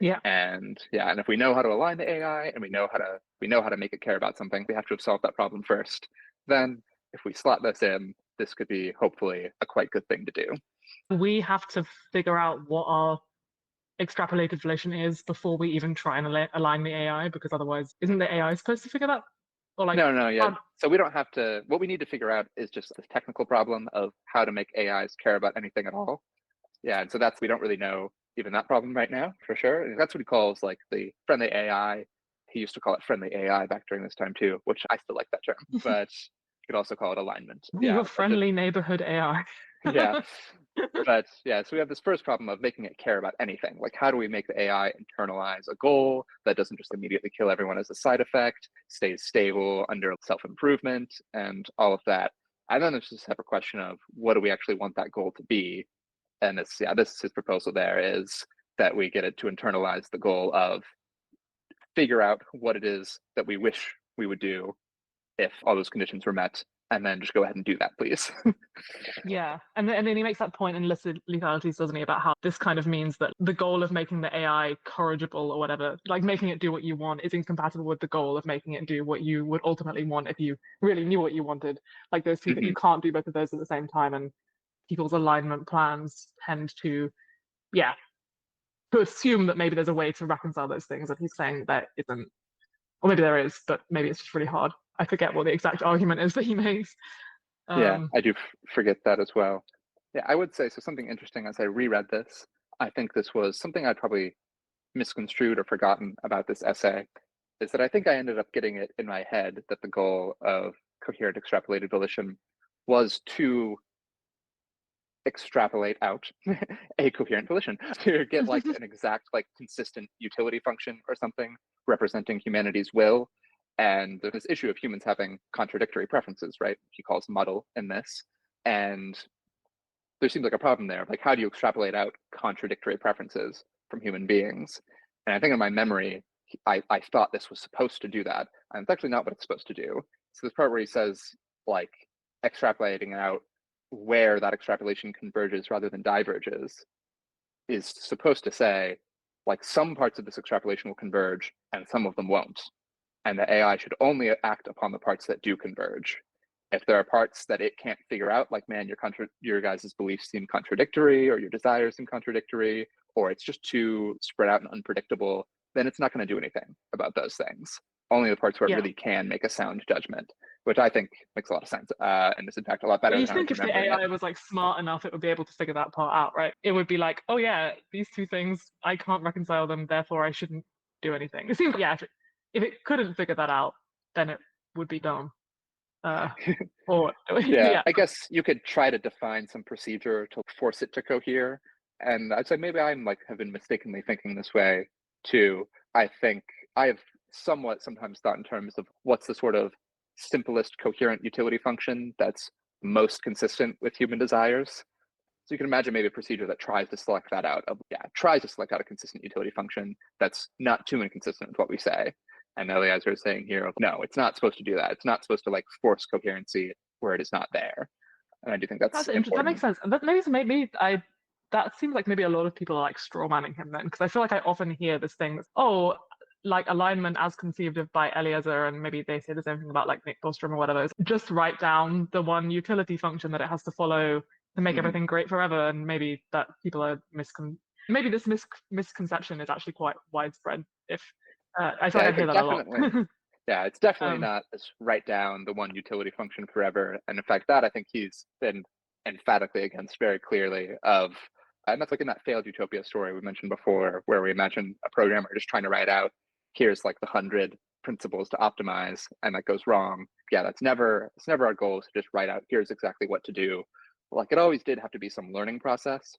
A: Yeah.
B: And yeah, and if we know how to align the AI and we know how to make it care about something, we have to have solved that problem first. Then if we slot this in, this could be hopefully a quite good thing to do.
A: We have to figure out what our extrapolated volition is before we even try and align the AI, because otherwise, isn't the AI supposed to figure that? Or like,
B: No, yeah. So we don't have to, what we need to figure out is just this technical problem of how to make AIs care about anything at all. Yeah, and so we don't really know even that problem right now, for sure. And that's what he calls like the friendly AI. He used to call it friendly AI back during this time too, which I still like that term, but you could also call it alignment. Yeah,
A: your friendly neighborhood AI.
B: yeah. But yeah, so we have this first problem of making it care about anything. Like, how do we make the AI internalize a goal that doesn't just immediately kill everyone as a side effect, stays stable under self-improvement and all of that? And then there's this separate question of what do we actually want that goal to be? And this is his proposal there, is that we get it to internalize the goal of figure out what it is that we wish we would do if all those conditions were met, and then just go ahead and do that, please.
A: Yeah, and then he makes that point in Illicit Lethalities, doesn't he, about how this kind of means that the goal of making the AI corrigible or whatever, like making it do what you want, is incompatible with the goal of making it do what you would ultimately want if you really knew what you wanted. Like those two, you can't do both of those at the same time, and people's alignment plans tend to, yeah, to assume that maybe there's a way to reconcile those things, and he's saying that isn't, or maybe there is, but maybe it's just really hard. I forget what the exact argument is that he makes.
B: Yeah, I do forget that as well. Yeah, I would say so. Something interesting as I reread this, I think this was something I'd probably misconstrued or forgotten about this essay, is that I think I ended up getting it in my head that the goal of coherent extrapolated volition was to extrapolate out a coherent volition, to get like an exact, like consistent utility function or something representing humanity's will. And there's this issue of humans having contradictory preferences, right? He calls muddle in this. And there seems like a problem there. Like, how do you extrapolate out contradictory preferences from human beings? And I think in my memory, I thought this was supposed to do that. And it's actually not what it's supposed to do. So this part where he says, like, extrapolating out where that extrapolation converges rather than diverges is supposed to say, like, some parts of this extrapolation will converge and some of them won't. And the AI should only act upon the parts that do converge. If there are parts that it can't figure out, like, man, your guys' beliefs seem contradictory, or your desires seem contradictory, or it's just too spread out and unpredictable, then it's not going to do anything about those things. Only the parts where it really can make a sound judgment, which I think makes a lot of sense, and is in fact a lot better
A: You
B: than I was
A: think if the
B: remembering
A: AI
B: it.
A: was like smart enough, it would be able to figure that part out, right? It would be like, oh yeah, these two things, I can't reconcile them, therefore I shouldn't do anything. It seems, yeah, if it couldn't figure that out, then it would be dumb. Or
B: Yeah,
A: yeah,
B: I guess you could try to define some procedure to force it to cohere. And I'd say maybe I'm like have been mistakenly thinking this way too. I think I have somewhat sometimes thought in terms of what's the sort of simplest coherent utility function that's most consistent with human desires. So you can imagine maybe a procedure that tries to select that out tries to select out a consistent utility function that's not too inconsistent with what we say. And Eliezer is saying here, no, it's not supposed to do that. It's not supposed to like force coherency where it is not there. And I do think that's
A: interesting. That makes
B: important.
A: sense. And that maybe I that seems like maybe a lot of people are like straw manning him then, because I feel like I often hear this thing that's, oh, like alignment as conceived of by Eliezer, and maybe they say the same thing about like Nick Bostrom or whatever, is just write down the one utility function that it has to follow to make everything great forever. And maybe that people are maybe this misconception is actually quite widespread. If I feel like I hear that a lot.
B: Yeah, it's definitely not as write down the one utility function forever. And in fact, that I think he's been emphatically against very clearly of, and that's like in that failed utopia story we mentioned before, where we imagine a programmer just trying to write out, here's like the 100 principles to optimize, and that goes wrong. Yeah, it's never our goal to just write out, here's exactly what to do. Like it always did have to be some learning process.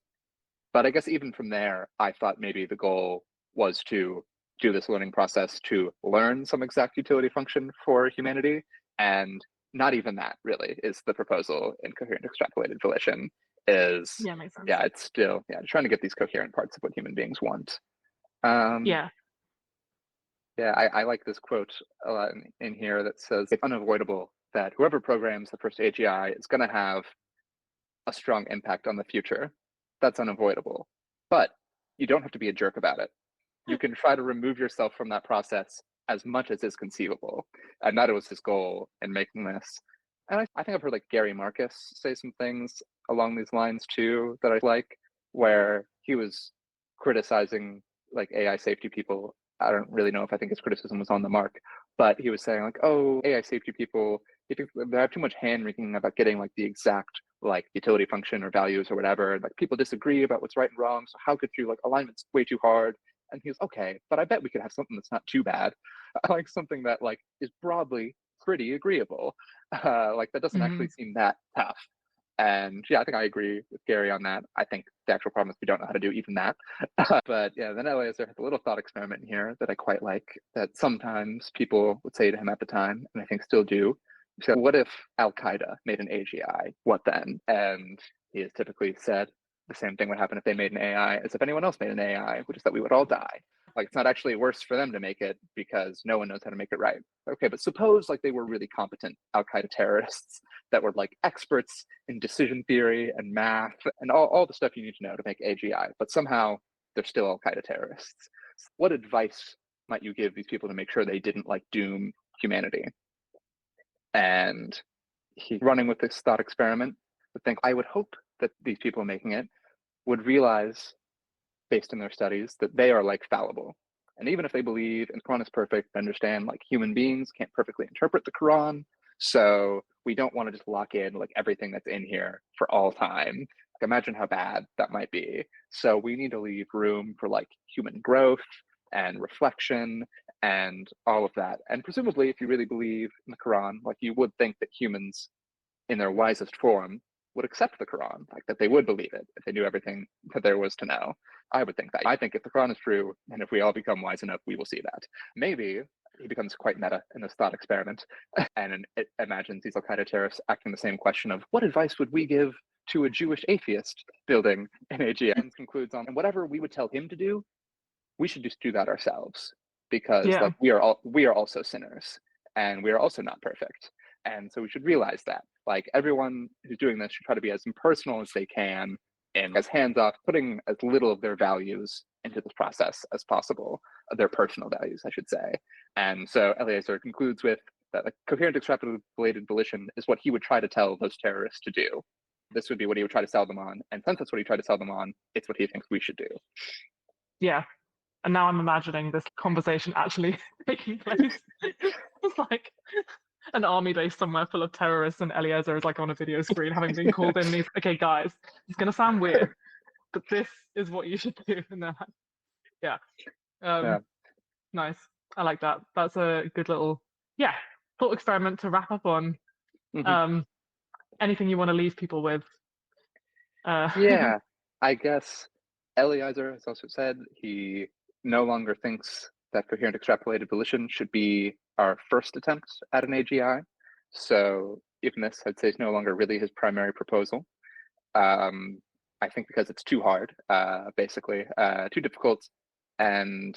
B: But I guess even from there, I thought maybe the goal was to do this learning process to learn some exact utility function for humanity. And not even that really is the proposal in coherent extrapolated volition. Is
A: makes sense.
B: It's still trying to get these coherent parts of what human beings want.
A: Yeah,
B: I like this quote a lot in here that says it's unavoidable that whoever programs the first AGI is going to have a strong impact on the future. That's unavoidable, but you don't have to be a jerk about it. You can try to remove yourself from that process as much as is conceivable. And that was his goal in making this. And I think I've heard like Gary Marcus say some things along these lines too that I like, where he was criticizing like AI safety people. I don't really know if I think his criticism was on the mark, but he was saying like, oh, AI safety people, you think they have too much hand wringing about getting like the exact like utility function or values or whatever. Like people disagree about what's right and wrong. So how could you like alignment's way too hard? And he was okay, but I bet we could have something that's not too bad, like something that like is broadly pretty agreeable, like that doesn't actually seem that tough. And yeah, I think I agree with Gary on that. I think the actual problem is we don't know how to do even that. But yeah, then Eliezer has a little thought experiment here that I quite like, that sometimes people would say to him at the time, and I think still do. So what if Al-Qaeda made an AGI? What then? And he has typically said the same thing would happen if they made an AI as if anyone else made an AI, which is that we would all die. Like it's not actually worse for them to make it because no one knows how to make it right. Okay, but suppose like they were really competent Al-Qaeda terrorists that were like experts in decision theory and math and all the stuff you need to know to make AGI, but somehow they're still Al-Qaeda terrorists. What advice might you give these people to make sure they didn't like doom humanity? And he's running with this thought experiment, but think I would hope that these people making it would realize, based on their studies, that they are like fallible. And even if they believe and the Quran is perfect, understand like human beings can't perfectly interpret the Quran. So we don't want to just lock in like everything that's in here for all time. Like, imagine how bad that might be. So we need to leave room for like human growth and reflection and all of that. And presumably, if you really believe in the Quran, like you would think that humans in their wisest form would accept the Quran, like that they would believe it if they knew everything that there was to know. I would think that. I think if the Quran is true, and if we all become wise enough, we will see that. Maybe he becomes quite meta in this thought experiment, and it imagines these Al-Qaeda terrorists asking the same question of what advice would we give to a Jewish atheist building an AGI, and concludes on, and whatever we would tell him to do, we should just do that ourselves, because like we are also sinners, and we are also not perfect. And so we should realize that like everyone who's doing this should try to be as impersonal as they can and as hands off, putting as little of their values into this process as possible, their personal values, I should say. And so Eliezer concludes with that like, coherent extrapolated volition is what he would try to tell those terrorists to do. This would be what he would try to sell them on. And since that's what he tried to sell them on, it's what he thinks we should do.
A: Yeah. And now I'm imagining this conversation actually taking place. It's like an army base somewhere full of terrorists, and Eliezer is like on a video screen having been called in. And he's, okay, guys, it's going to sound weird, but this is what you should do. And then, yeah. Nice. I like that. That's a good little, thought experiment to wrap up on. Anything you want to leave people with?
B: Yeah, I guess Eliezer has also said he no longer thinks that coherent extrapolated volition should be our first attempt at an AGI. So even this, I'd say, is no longer really his primary proposal. I think because it's too hard, basically, too difficult, and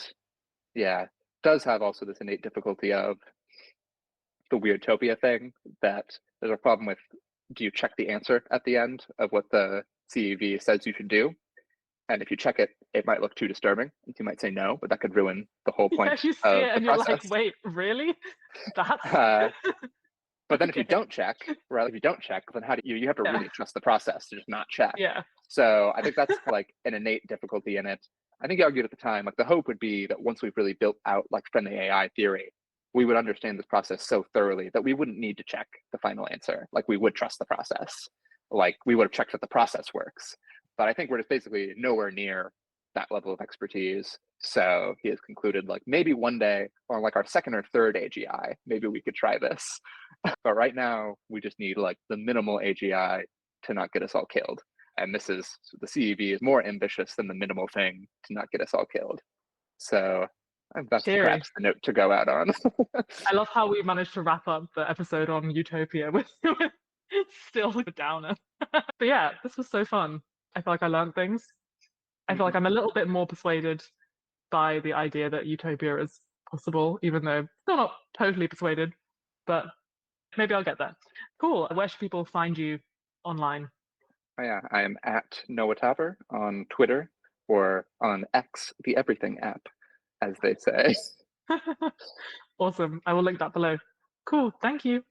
B: does have also this innate difficulty of the Weirdtopia thing, that there's a problem with, do you check the answer at the end of what the CEV says you should do? And if you check it, it might look too disturbing. You might say no, but that could ruin the whole
A: Yeah,
B: point
A: you see
B: of
A: it
B: the
A: and you're like,
B: process.
A: wait, really? That's
B: But then if you
A: okay.
B: don't check, right? If you don't check, then how do you have to
A: Yeah.
B: really trust the process to just not check.
A: Yeah.
B: So I think that's like an innate difficulty in it. I think you argued at the time, like the hope would be that once we've really built out like friendly AI theory, we would understand this process so thoroughly that we wouldn't need to check the final answer. Like we would trust the process. Like we would have checked that the process works. But I think we're just basically nowhere near that level of expertise. So he has concluded like maybe one day on like our second or third AGI, maybe we could try this. But right now we just need like the minimal AGI to not get us all killed. And this is the CEV is more ambitious than the minimal thing to not get us all killed. So that's
A: Cheery.
B: perhaps the note to go out on.
A: I love how we managed to wrap up the episode on Utopia with still a downer. But yeah, this was so fun. I feel like I learned things. I feel like I'm a little bit more persuaded by the idea that utopia is possible, even though still not totally persuaded, but maybe I'll get there. Cool. Where should people find you online?
B: Oh, yeah, I am at Noah Topper on Twitter or on X, the everything app, as they say.
A: Awesome. I will link that below. Cool. Thank you.